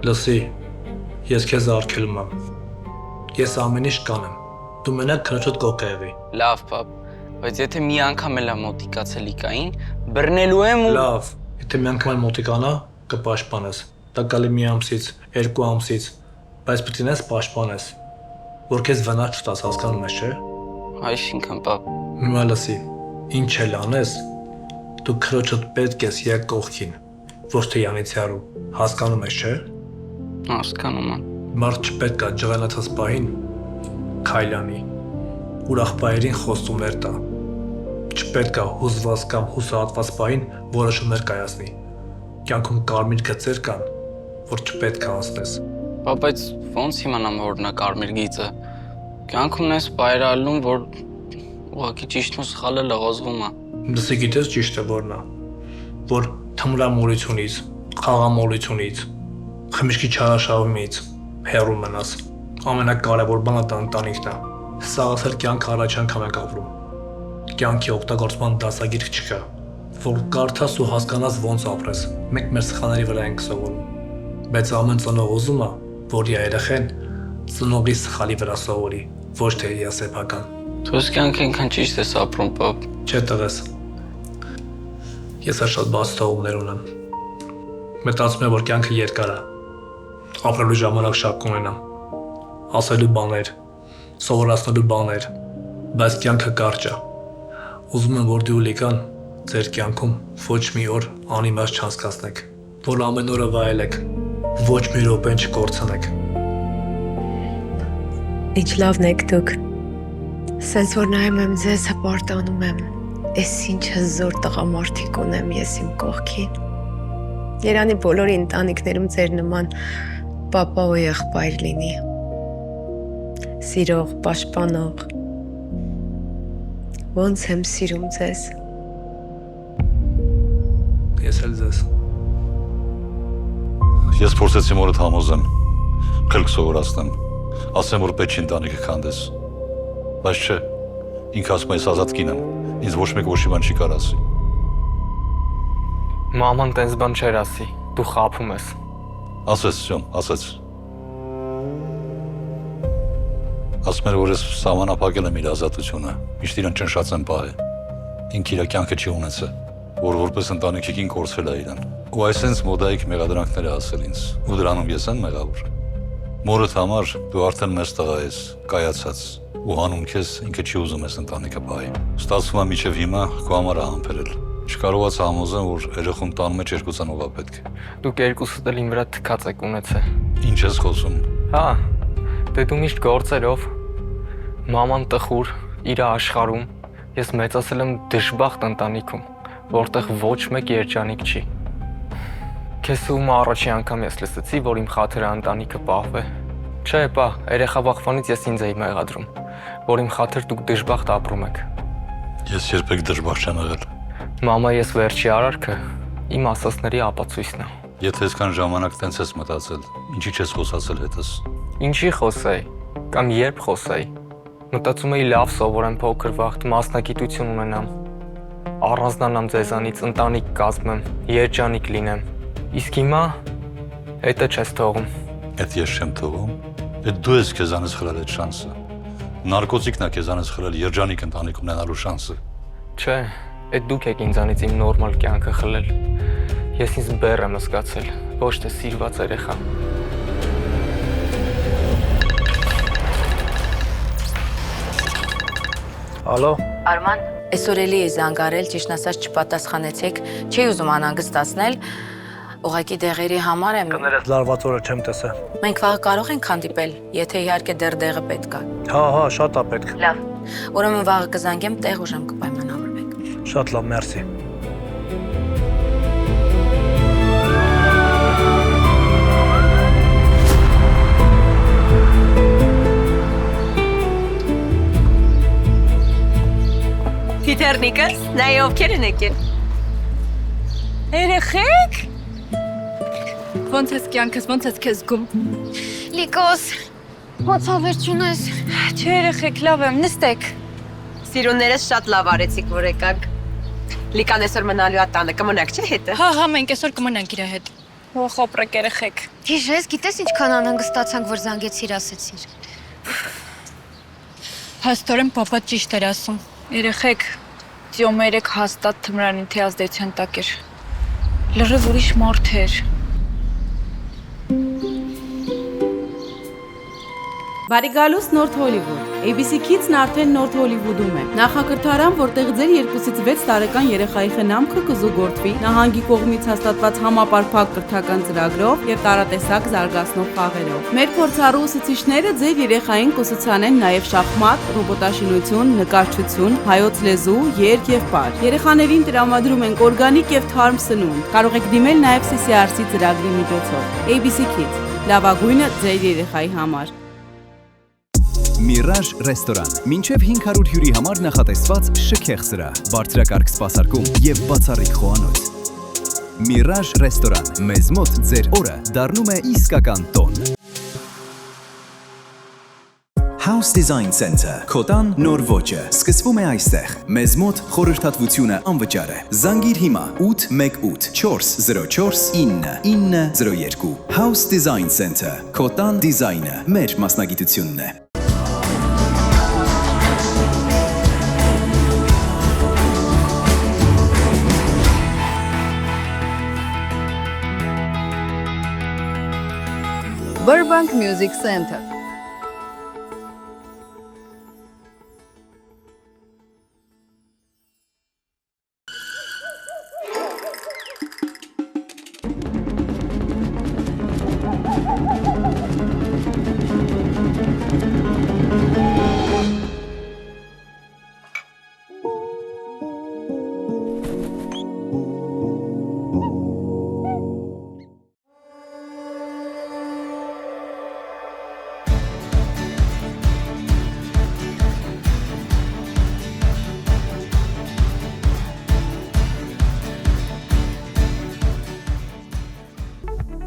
Լսի, ես քեզ արգելում եմ։ Ես ամեն ինչ կանեմ։ Դու մենակ քրոջդ կողք եղի։ Լավ, պապ, բայց եթե մի անգամ էլ մոտիկացել Լիկային, բռնելու եմ ու։ Լավ, եթե մի անգամ էլ մոտիկանա, կպաշտպանես։ Դա գալի մի ամսից, 2 ամսից, բայց պետք է պաշտպանես, որ քեզ վնաս չտաս, հասկանում ես, չէ՞։ Այսինքն, պապ։ Հիմա լսի, ինչ էլ անես, դու քրոջդ պետք ես եք կողքին, ոչ թե յանիցյարու, հասկանում ես, չէ՞։ Հասկանում եմ։ Մարդ չպետք է ջղայնացած պահին քայլանի, ուրախ պահերին խոստումներ տա, չպետք է հուզված կամ հուսահատված պահին որոշումներ կայացնի։ Կյանքում կարմիր գծեր կան, որ չպետք է անցնես։ Պապ, բայց ոնց իմանամ որ նա կարմիր գիծը։ Կյանքումն էս բայրալում, որ ուղղակի ճիշտն ու սխալը լղոզվում է։ Դասի գիտես ճիշտը որն է, որ թմրամոլությունից, խաղամոլությունից, խմիչքի չարաշահումից հեռու մնաս։ Ամենակարևոր բանը դա ընտանիքն է։ Սաղ էլ կյանքը առաջ անգամ ենք ապրում։ Կյանքի օգտագործման դասագիրք չկա, որ կարդաս ու հասկանաս ոնց ապրես։ Մենք մեր սխալների վրա ենք սովորում։ Բայց ամեն ծնող ուզում է, որ իր երեխեն ծնողի սխալի վրա սովորի, ոչ թե իր սեփական։ Դու կյանքը ինքան ճիշտ ես ապրում, պապ։ Չէ տղես։ Ես շատ բաց թողումներ ունեմ։ Մտածում եմ, որ կյանքը երկար է։ Ապրելու ժամանակ շատ կունենամ։ Ասելու բաներ, սովորացնելու բաներ, բայց կյանքը կարճ է։ Ուզում եմ, որ դու Լիկան ձեր կյանքում ոչ մի օր անիմաստ չանցկացնեք, որ ամեն օրը վայելեք, ոչ մի րոպեն չկորցնեք։ Ինչ լավն եք դուք։ Սենց որ նայում եմ ձեզ հպարտանում եմ, ես ինչ հզոր տղամարդիկ ունեմ ես իմ կողքին։ Երանի բոլորի ընտանիքներում ձեր նման պապա ու եղբայր լինի։ Սիրող, պաշտպանող։ Ոնց եմ սիրում ձեզ։ Ես էլ ձեզ։ Ես փորձեցի մորդ համոզեմ, խելք սովորացնեմ, ասեմ, որ պետք չի ընտանիքը քանդես։ Բայց չէ, ինքը ասում է ես ազատ կին եմ, ինձ ոչ մեկ ոչի բան չի կար ասի։ Մաման տենց բան չէր ասի, դու խաբում ես։ Ասեց, Սյոն, ասեց։ Ասում էր, որ ես սահմանափակել եմ իր ազատությունը, միշտ իրան ճնշած եմ պահել։ Ինքը իր կյանքը չի ունեցել, որ որպես ընտանիքի կին կորցրել է իրան։ Ու այսենց մոդայիկ մեղադրանքներ է ասել ինձ, ու դրանում ես եմ մեղավոր։ Մորդ համար դու արդեն մեծ տղա ես, կայացած, ու հանուն քեզ ինքը չի ուզում ես ընտանիքը պահի։ Ստացվում է մինչև հիմա քո համար է համբերել։ Չկարողացա համոզեմ, որ երեխում տանում է երկու ծնողա պետք։ Դուք երկուսդ էլ իմ վրա թքած եք ունեցել։ Ինչ ես խոսում։ Հա, դե դու միշտ գործերով, մաման տխուր, իր աշխարհում, ես մեծացել եմ դժբախտ ընտանիքում, որտեղ ոչ մեկ երջանիկ չի։ Քեզ ում առաջի անգամ ես լսեցի, որ իմ խաթերը ընտանիքը պահվե։ Չէ, պա, երեխա վախվանից ես ինձ էի մեղադրում, որ իմ խաթր դուք դժբախտ ապրում եք։ Ես երբեք դժբախտ չեմ եղել։ Մամա, ես վերջի արարքը իմ ասածների ապացույցն է։ Եթե այսքան ժամանակ տենց ես մտածել, ինչի չես խոսացել հետս։ Ինչի խոսեի, կամ երբ խոսեի։ Մտածում էի լավ սովորեմ փոքր վաղ, մասնագիտություն ունենամ, առանձնանամ ձեզանից, ընտանիք կազմեմ, երջանիկ լինեմ։ Իսկ հիմա հետը չես թողում։ Այդ ես չեմ թողում։ Այդ դու ես քեզանից խլել այդ շանսը։ Նարկոտիկն է քեզանից խլել երջանիկ ընտանիք ունենալու շանսը։ Չէ, այդ դուք եք ինձանից իմ նորմալ կյանքը խլել։ Ես ինձ բեռ եմ զգացել, ոչ թե սիրված երեխա։ Ալո։ Արման, այսօր էլի էի զանգարել, ճիշտ ասած չպատասխանեցիք, չի ուզում անհանգստացնել, ուղղակի դեղերի համար եմ։ Կներես լարված օրը չեմ տեսել։ Մենք վաղը կարող ենք հանդիպել, եթե իհարկե դեռ դեղը պետք է։ Հա, շատ է պետք։ Լավ, ուրեմն վաղը կզանգեմ, տեղ ուժեմ կպայմանավորվենք։ Շատ լավ, մերսի։ Թիթեռնիկս, նայ ովքեր են եկել։ Երեխեք։ Ոնց ես կյանքս, ոնց ես քեզ զգում։ Լիկոս, ոնց ավերջուն ես։ Չէ, երեխեք, լավ եմ, նստեք։ Սիրուններս շատ լավ արեցիք, որ եկաք։ Լիկան այսօր մնալու է տանը, կմնաք չէ հետը։ Հա, մենք այսօր կմնանք իր հետ։ Ոխ օպրեք երեխեք։ Գիժես, գիտես ինչքան անհանգստացանք, որ զանգեցիր, ասեցիր։ Հաստորեն պապա ճիշտ էր ասում։ Երեխեք, Տյոմը երեք հաստատ թմրանյութի ազդեցության տակ էր։ Լրիվ ուրիշ մարդ էր։ Բարի գալուս Նորթ Հոլիվուդ։ ABC Kids-ն արդեն Նորթ Հոլիվուդում է։ Նախակրթարան, որտեղ ձեր 2-ից 6 տարեկան երեխայի խնամքը կզուգորդվի նահանգի կողմից հաստատված համապարփակ կրթական ծրագրով եւ տարատեսակ զարգացնող խաղերով։ Մեր փորձառու ուսուցիչները ձեր երեխային կուսուցանեն նաեւ շախմատ, ռոբոտաշինություն, նկարչություն, հայոց լեզու, երգ եւ պար։ Երեխաներին տրամադրում ենք օրգանիկ եւ թարմ սնունդ։ Կարող եք դիմել նաեւ CCRC ծրագրի միջոցով։ ABC Kids, լավագույնը ձեր երեխայի համար։ Mirage ռեստորան։ Մինչև 500 հյուրի համար նախատեսված շքեղ սրահ, բարձրակարգ սպասարկում եւ բացառիկ խոհանոց։ Mirage ռեստորան։ Մեզ մոտ ձեր օրը դառնում է իսկական տոն։ House Design Center, Քոտան նոր ոճը, սկսվում է այստեղ։ Մեզ մոտ խորհրդատվությունը անվճար է։ Զանգիր հիմա 818 404 9902։ House Design Center, Քոտան դիզայնը, մեր մասնագիտությունն է։ Burbank Music Center.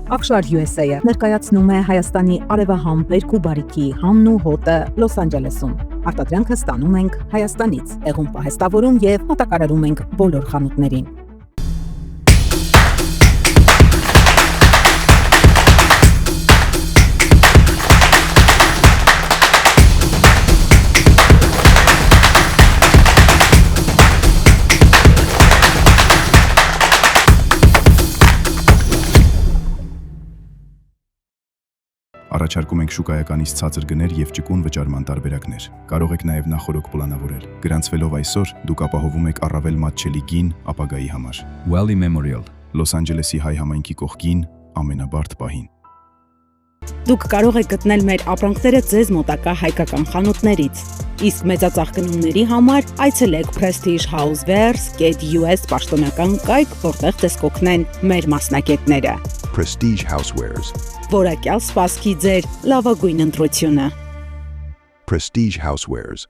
Ակշար USA-ը ներկայացնում է Հայաստանի արևահամբերք ու բարիքի համն ու հոտը Լոս Անջելեսում։ Արտադրանքը ստանում ենք Հայաստանից, տեղում պահեստավորում եւ մատակարարում ենք բոլոր խանութներին։ Առաջարկում ենք շուկայականից ցածր գներ եւ ճկուն վճարման տարբերակներ։ Կարող եք նաեւ նախորոք պլանավորել։ Գրանցվելով այսօր, դուք ապահովում եք առավել մատչելի գին ապագայի համար։ Wally Memorial, Լոս Անջելեսի հայ համայնքի կողքին, ամենաբարդ պահին։ Դուք կարող եք գտնել մեր ապրանքները ձեզ մոտակա հայկական խանութներից։ Իսկ մեծածախքնումների համար այցելեք Prestige Housewares.us պաշտոնական կայք, որտեղ ձեզ կօգնեն մեր մասնագետները։ Prestige Housewares. Որակյալ սպասքի ձեր լավագույն ընտրությունը։ Prestige Housewares.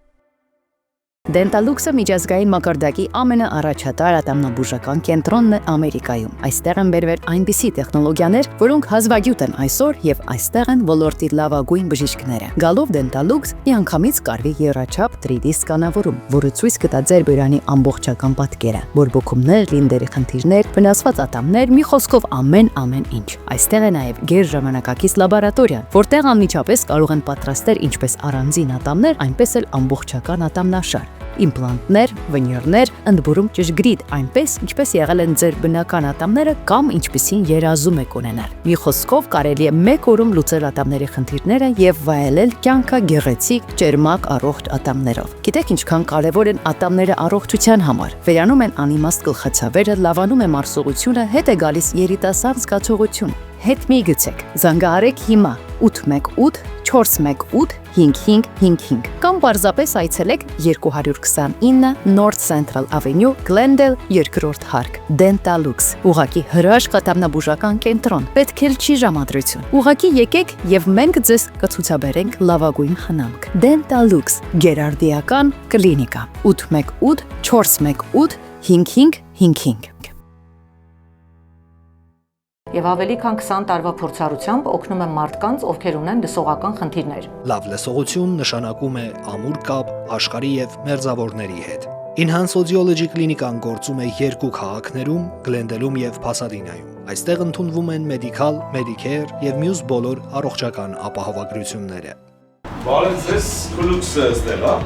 Դենտալուքսը միջազգային մակարդակի ամենաառաջատար ատամնաբուժական կենտրոնն է Ամերիկայում։ Այստեղ են բերվել այնպիսի տեխնոլոգիաներ, որոնք հազվագյուտ են այսօր եւ այստեղ են ոլորտի լավագույն բժիշկները։ Գալով Դենտալուքս միանգամից կարվի եռաչափ 3D սկանավորում, որը ցույց կտա ձեր բյուրանի ամբողջական պատկերը, բորբոքումներ, լինդերի խնդիրներ, վնասված ատամներ, մի խոսքով ամեն ինչ։ Այստեղ է նաեւ գերժամանակակից լաբորատորիա, որտեղ անմիջապես կարող են պատրաստել ինչպես առանձին ատամներ, այնպես էլ ամբողջական ատամնաշար։ Իմպլանտներ, վինիրներ, ընդբուրում ճշգրիտ, այնպես ինչպես եղել են ձեր բնական ատամները կամ ինչպիսին երազում եք ունենալ։ Մի խոսքով կարելի է մեկ օրում լուծել ատամների խնդիրները եւ վայելել կյանքը գեղեցիկ, ճերմակ, առողջ ատամներով։ Գիտեք ինչքան կարեւոր են ատամները առողջության համար։ Վերանում են անիմաստ գլխացավերը, լավանում է մարսողությունը, հետ է գալիս երիտասարդ զգացողություն։ Հետ մի գցեք։ Զանգահարեք հիմա 818 418 5555 կամ պարզապես այցելեք 229 North Central Avenue, Glendale, 2-րդ հարկ, Dentalux։ Ուղղակի հրաշք ատամնաբուժական կենտրոն, պետք էլ չի ժամադրություն։ Ուղղակի եկեք եւ մենք ձեզ կցուցաբերենք լավագույն խնամք։ Dentalux, գերարդիական կլինիկա, 818 418 5555։ Եվ ավելի քան 20 տարվա փորձառությամբ օգնում եմ մարդկանց, ովքեր ունեն լսողական խնդիրներ։ Լավ լսողություն նշանակում է ամուր կապ աշխարհի եւ մերձավորների հետ։ Enhance Audiology կլինիկան գործում է 2 քաղաքներում՝ Գլենդելում եւ Փասադինայում։ Այստեղ ընդունվում են մեդիկալ, մեդիկեյր եւ մյուս բոլոր առողջական ապահովագրությունները։ Բարև ձեզ, Քուլուքսը ստելա։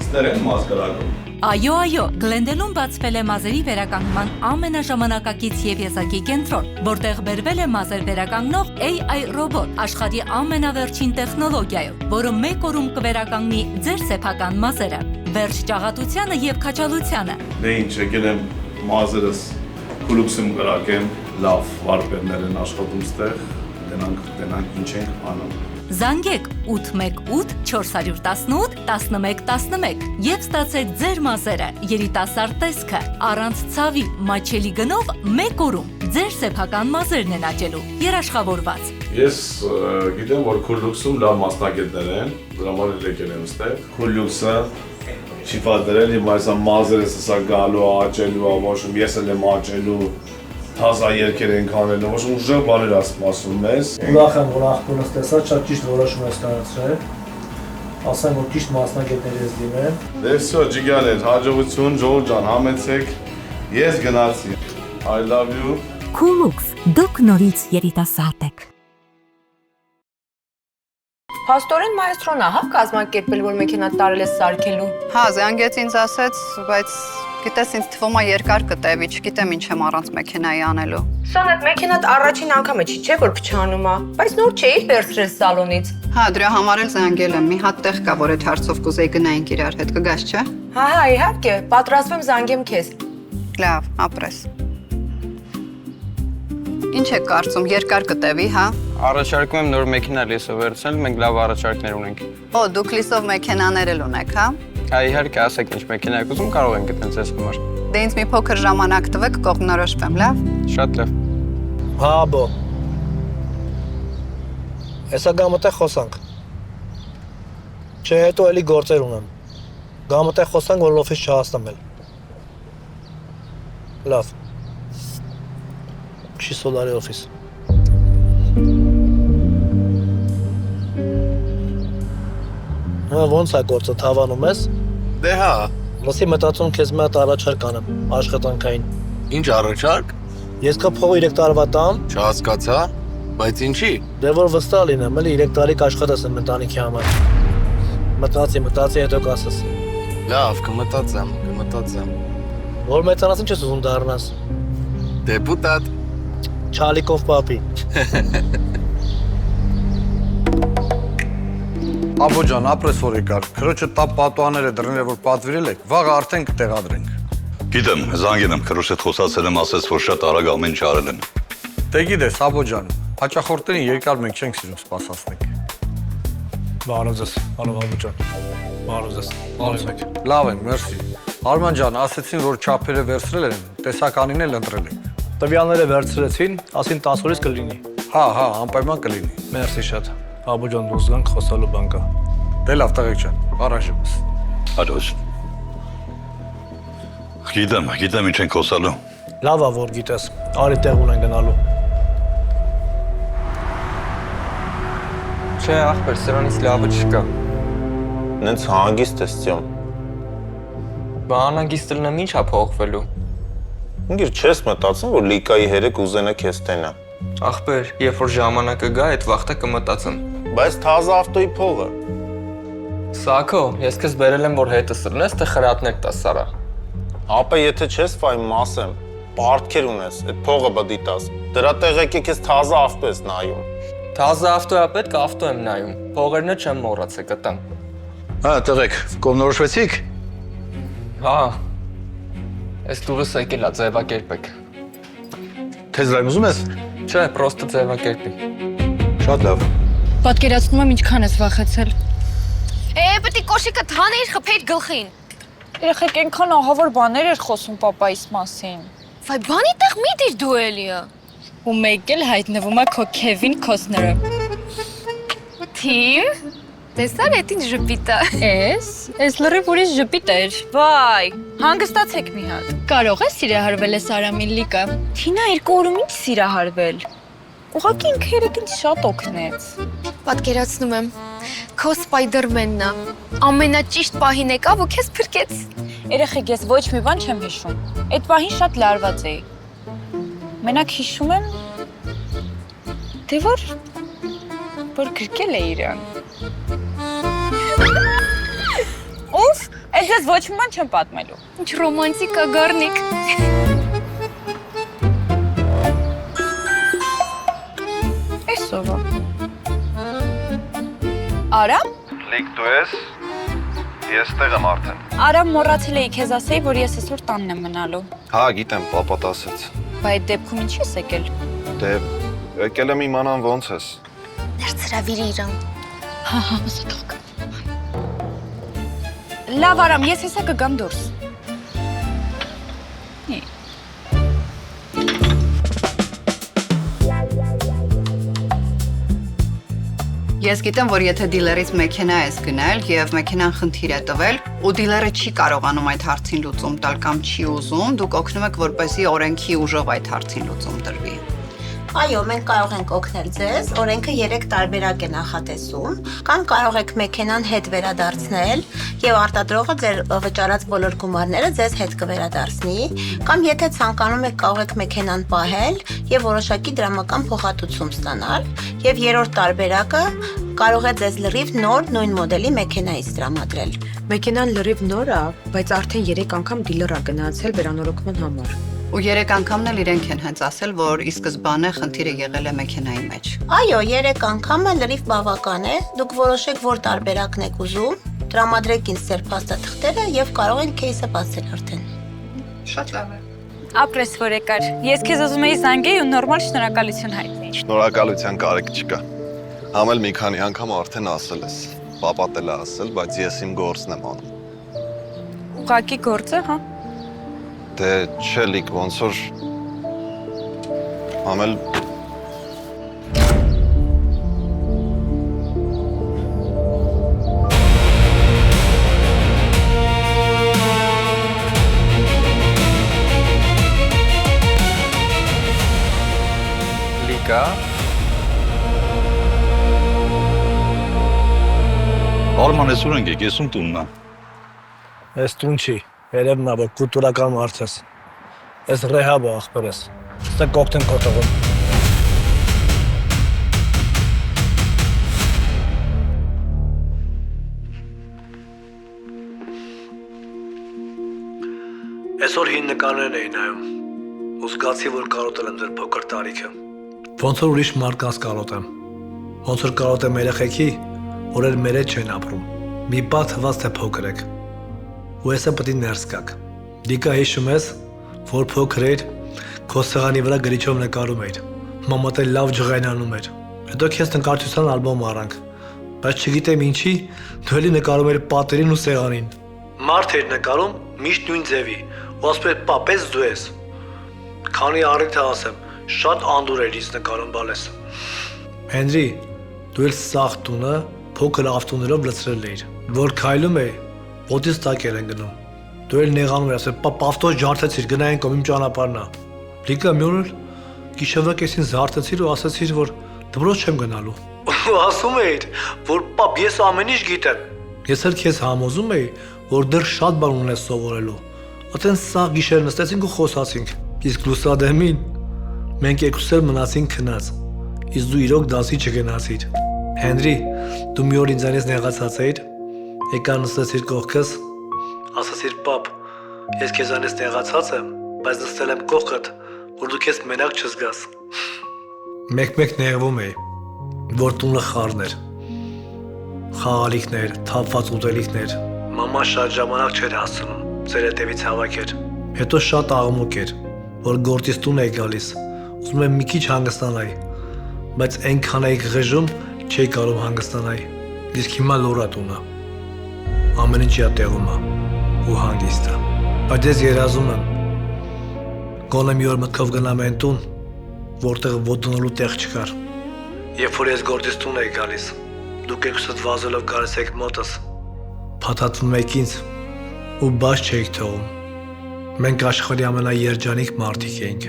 Ստերեն մազգարակում։ Այո, Գլենդելում բացվել է մազերի վերականգնման ամենաժամանակակից եւ եզակի կենտրոն, որտեղ բերվել է մազեր վերականգնող AI ռոբոտ, աշխարհի ամենավերջին տեխնոլոգիայով, որը մեկ օրում կվերականգնի ձեր սեփական մազերը, վերջ ճաղատությանը եւ քաչալությանը։ Դե ինչ, եկել եմ մազերս Քուլուքսում կրակեմ, լավ վարպետներ են աշխատում ստեղ, դենանք ինչ ենք անում։ Զանգեք 818 418 1111 եւ ստացեք ձեր մազերը երիտասարդ տեսքը առանց ցավի մաչելի գնով մեկ օրում ձեր սեփական մազերն են աճելու երաշխավորված։ Ես գիտեմ, որ Քուլուքսում լավ մասնագետներ են, դրա համար եկել եմ ստեղ։ Քուլուքսը չի պատերել, իմ այս մազերս սա գալու աճելու, ոչմ ես էլ եմ աճելու Թազա երկեր ենք անելու, ոչ ուժեղ բաներ ասում մեզ։ Ուրախ եմ, որ աղբորս տեսա, շատ ճիշտ որոշում ես կայացրել։ Ասեմ, որ ճիշտ մասնագետների ես դիմեմ։ Դե վсё, ջիգաներ, հաջողություն, Ժողովուրդ ջան, համեցեք։ Ես գնացի։ I love you։ Քուլուքս, դուք նորից երիտասարդ եք։ Փաստորեն մայստրոն ահա կազմակերպել, որ մեքենա տարել ես սարքելու։ Հա, զանգեց ինձ ասեց, բայց գիտես ինձ թվում է երկար կտևի, չգիտեմ ինչ եմ առանց մեքենայի անելու։ Սանետ մեքենատ առաջին անգամը չի, չէ՞ որ փչանում է, բայց նոր չէի վերցրել սալոնից։ Հա, դրա համար էլ զանգել եմ, մի հատ տեղ կա, որ այդ հարցով կուզեի գնայինք իրար հետ, կգաս, չէ՞։ Հա, իհարկե, պատրաստվում զանգեմ քեզ։ Լավ, ապրես։ Ինչ եք կարծում, երկար կտևի, հա։ Առաջարկում եմ նոր մեքենա լիսով վերցնել, մենք լավ առաջարկներ ունենք։ Օ, դուք լիսով մեքենաներ էլ ունեք, հա։ Հա, իհարկե, ասեք ինչ մեքենա եք ուզում, կարող ենք գտնել ձեզ համար։ Դե ինձ մի փոքր ժամանակ տվեք, կողմնորոշվեմ, լավ։ Շատ լավ։ Հա, բո։ Հեսա գամտեղ խոսանք։ Չէ, հետո էլի գործեր ունեմ։ Գամտեղ խոսանք, որ օֆիս չհասնեմ էլ։ Լավ։ Չի սոլարի օֆիս։ Հա, ոնց է գործը, թավանում ես։ Դե հա։ Լսի մտածում քեզ մի հատ առաջարկ անեմ, աշխատանքային։ Ինչ առաջարկ։ Ես կա փողը 3 տարվա տամ։ Չհասկացա, բայց ինչի։ Դե որ վստահ լինեմ, էլի 3 տարի կաշխատես եմ ընտանիքի համար։ Մտածի, հետո կասես։ Լավ, կմտածեմ։ Որ մեծանաս ինչ ես ուզում դառնաս։ Դեպուտատ։ Չալիկով պապի։ Աբո ջան, ապրես որ եկար։ Քրոջը տապ պատուաները դռները որ պատվիրել եք, վաղը արդեն կտեղադրենք։ Գիտեմ, զանգել եմ, քրոջը խոսացել եմ, ասեց, որ շատ արագ ամեն ինչ արել են։ Դե գիտես, Աբո ջան, հաճախորդներին երկար մենք չենք սիրում սպասացնենք։ Բարով ձեզ, բարով Աբո ջան։ Բարով ձեզ։ Լավ եմ, մերսի։ Արման ջան, ասեցին, որ չափերը վերցրել են, տեսականին էլ ընտրել են։ Տվյալները վերցրեցին, ասին 10 օրից կլինի։ Հա, անպայման կլինի։ Մերսի շատ։ Աբո ջան, դուրս գանք խոսալու բան կա։ Դե լավ, տղեկ ջան, առայժմ։ Հաջող։ Գիտեմ ինչ ենք խոսալու։ Լավ է, որ գիտես, արի տեղ ունեն գնալու։ Չէ, ախպեր, սրանից լավը չկա։ Նենց հանգիստ ես ծյոմ։ Բա անհանգիստ լինեմ ինչ է փոխվելու։ Ինգիր չես մտածում, որ լիկայի հերեք ուզենը քեզ տենա։ Ախպեր, երբ որ ժամանակը գա, այդ վաղտը կմտածեմ։ Բայց թազը ավտոյի փողը։ Սակո, ես քեզ բերել եմ, որ հետս լնես, թե խրատներ տաս սարա։ Ապա եթե չես ֆայմ ասեմ, պարտքեր ունես, այդ փողը բդիտաս։ Դրա տեղեկ է քեզ թազը ավտո ես նայում։ Թազը ավտոյա պետք ավտո եմ նայում։ Փողերնը չեմ մոռացել, կտամ։ Հա, տղեկ, կողմնորոշվեցիք։ Հա։ Այս դուրս եկել է, ձևակերպեք։ Թեզ լայմ ուզում ես։ Չէ, պրոստը ձևակերպի։ Շատ լավ։ Պատկերացնում եմ ինչքան ես վախեցել։ Պետք է կոշիկը թաներ խփեր գլխին։ Երեխեք այնքան ահավոր բաներ էր խոսում պապայիս մասին։ Վայ, բանի տեղ մի դիր դու էլիը։ Ու մեկ էլ հայտնվում է քո Քևին Քոսները։ Թիմ, տեսար էդ ինչ ժպիտը։ Էս լրիվ ուրիշ ժպիտ էր։ Վայ, հանգստացեք մի հատ։ Կարող է սիրահարվել ես Արամին Լիկա։ Թինա 2 օրում ինչ սիրահարվել։ Ուղղակի ինքը երեք ինձ շատ օգնեց։ Պատկերացնում եմ, քո Սպայդերմենն է։ Ամենաճիշտ պահին եկավ ու քեզ փրկեց։ Երեխեք, ես ոչ մի բան չեմ հիշում։ Այդ պահին շատ լարված էի։ Մենակ հիշում եմ, թե որ գրկել է իրան։ Ուֆ, այդ ես ոչ մի բան չեմ պատմելու։ Ինչ ռոմանտիկ է, գառնիկ։ Էսովա։ Արամ։ Լիկ դու ես։ Ես տեղ եմ արդեն։ Արամ, մոռացել էի քեզ ասեի, որ ես այսօր տանն եմ մնալու։ Հա, գիտեմ, պապատ ասեց։ Բա այդ դեպքում ինչի ես եկել։ Դե եկել եմ իմանամ ոնց ես։ Ներծրավիր իրան։ Հա, մսաթող։ Լավ Արամ, ես հեսա կգամ դուրս։ Ես գիտեմ, որ եթե դիլերից մեքենա ես գնել եւ մեքենան խնդիր է տվել, ու դիլերը չի կարողանում այդ հարցին լուծում տալ կամ չի ուզում, դուք օգնում եք, որպեսզի օրենքի ուժով այդ հարցին լուծում տրվի։ Այո, մենք կարող ենք օգնել ձեզ, օրենքը 3 տարբերակ է նախատեսում, կամ կարող եք մեքենան հետ վերադարձնել եւ արտադրողը ձեր վճարած բոլոր գումարները ձեզ հետ կվերադարձնի, կամ եթե ցանկանում եք կարող եք մեքենան պահել եւ որոշակի դրամական փոխհատուցում ստանալ, եւ երրորդ տարբերակը կարող է ձեզ լրիվ նոր նույն մոդելի մեքենայից տրամադրել։ Մեքենան լրիվ նոր է, բայց արդեն 3 անգամ դիլեր է գնացել վերանորոգման համար։ Ու 3 անգամն էլ իրենք են հենց ասել, որ ի սկզբանե խնդիրը եղել է մեքենայի մեջ։ Այո, 3 անգամը լրիվ բավական է։ Դուք որոշեք, որ տարբերակն եք ուզում, տրամադրեք ինձ ձեր փաստաթղթերը եւ կարող ենք кейսը բացել արդեն։ Շատ լավ է։ Ապրես որ եկար։ Ես քեզ ուզում էի զանգեի ու նորմալ շնորհակալություն հայտնեի։ Շնորհակալության կարիք չկա։ Համ էլ մի քանի անգամ արդեն ասել ես։ Պապատ էլ ասել, բայց ես իմ գործն եմ անում։ Ուղղակի գործը, հա։ Դե չէ լիկ, ոնց որ համել Լիկա Արման ես ուր ենք եք, ես ում տունն է։ Ես տուն չի, երևն է, որ կուլտուրական մարդ ես։ Ես ռեհաբ է ախպեր ես, ստեղ կողքտեն կոտողում։ Այսօր հին նկարներն էի նայում, ու զգացի, որ կարոտել եմ ձեր փոքր տարիքը։ Ոնց որ ուրիշ մարդկանց կարոտեմ, ոնց որ կարոտեմ երեխեքի, որ էլ մեր հետ չեն ապրում։ Մի բա թվաց թե փոքր եք։ Ու հեսա պետք է ներս գաք։ Դիկա հիշում ես, որ փոքր էր, քո սեղանի վրա գրիչով նկարում էր։ Մամատ էլ լավ ջղայնանում էր։ Հետո քեզ նկարչության ալբոմ առանք։ Բայց չգիտեմ ինչի, դու էլի նկարում էր պատերին ու սեղանին։ Մարդ էր նկարում միշտ նույն ձևի, ու ասում էր պապես դու ես։ Քանի առիթ ասեմ, շատ անդուր էր ինձ նկարում բալես։ Հենրի, դու էլ սաղ տունը փոքր ավտոներով լցրել էիր, որ քայլում է, ոտից տակեր են գնում։ Դու էլ նեղանում ես, պապ ավտո ջարդեցիր, գնային կողմ իմ ճանապարհն է։ Լիկա մի օր գիշերվա կեսին զարթեցիր ու ասացիր, որ դպրոց չեմ գնալու։ Ու ասում էիր, որ պապ ես ամեն ինչ գիտեմ։ Ես էլ քեզ համոզում էի, որ դեռ շատ բան ունես սովորելու։ Այդտեն սաղ գիշեր նստեցինք ու խոսացինք։ Իսկ լուսադեմին մենք երկուսս էլ մնացինք քնած։ Իսկ դու իրոք դասի չգնացիր։ Հենրի, դու մի օր ինձանից նեղացած էիր, եկա նստեցիր կողքս, ասացիր պապ, ես քեզանից նեղացած եմ, բայց նստել եմ կողքդ, որ դու քեզ մենակ չզգաս։ Մեկ-մեկ նեղվում էի, որ տունը խառն էր։ Խաղալիքներ, թափված ուտելիքներ, մաման շատ ժամանակ չէր հասցնում, ձեր հետևից հավաքեր։ Հետո շատ աղմուկ էր, որ գործից տուն էի գալիս, ուզում եմ մի քիչ հանգստանայի, բայց այնքան էի ղժում, չէի կարող հանգստանայի։ Իսկ հիմա լորա տունը։ Ամեն ինչ իա տեղում է ու հանգիստ է։ Բայց ես երազում եմ, գոնե մի օր մտքով գնամ այն տուն, որտեղ ոտնելու տեղ չկար։ Երբ որ ես գործից տուն էի գալիս, դուք երկուսդ վազելով գալիս եք մոտս, փաթաթվում եք ինձ ու բաց չէիք թողում։ Մենք աշխարհի ամենաերջանիկ մարդիկ էինք։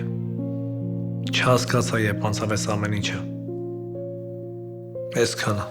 Չհասկացա, երբ անցավ այս ամեն ինչը։ Այսքանը։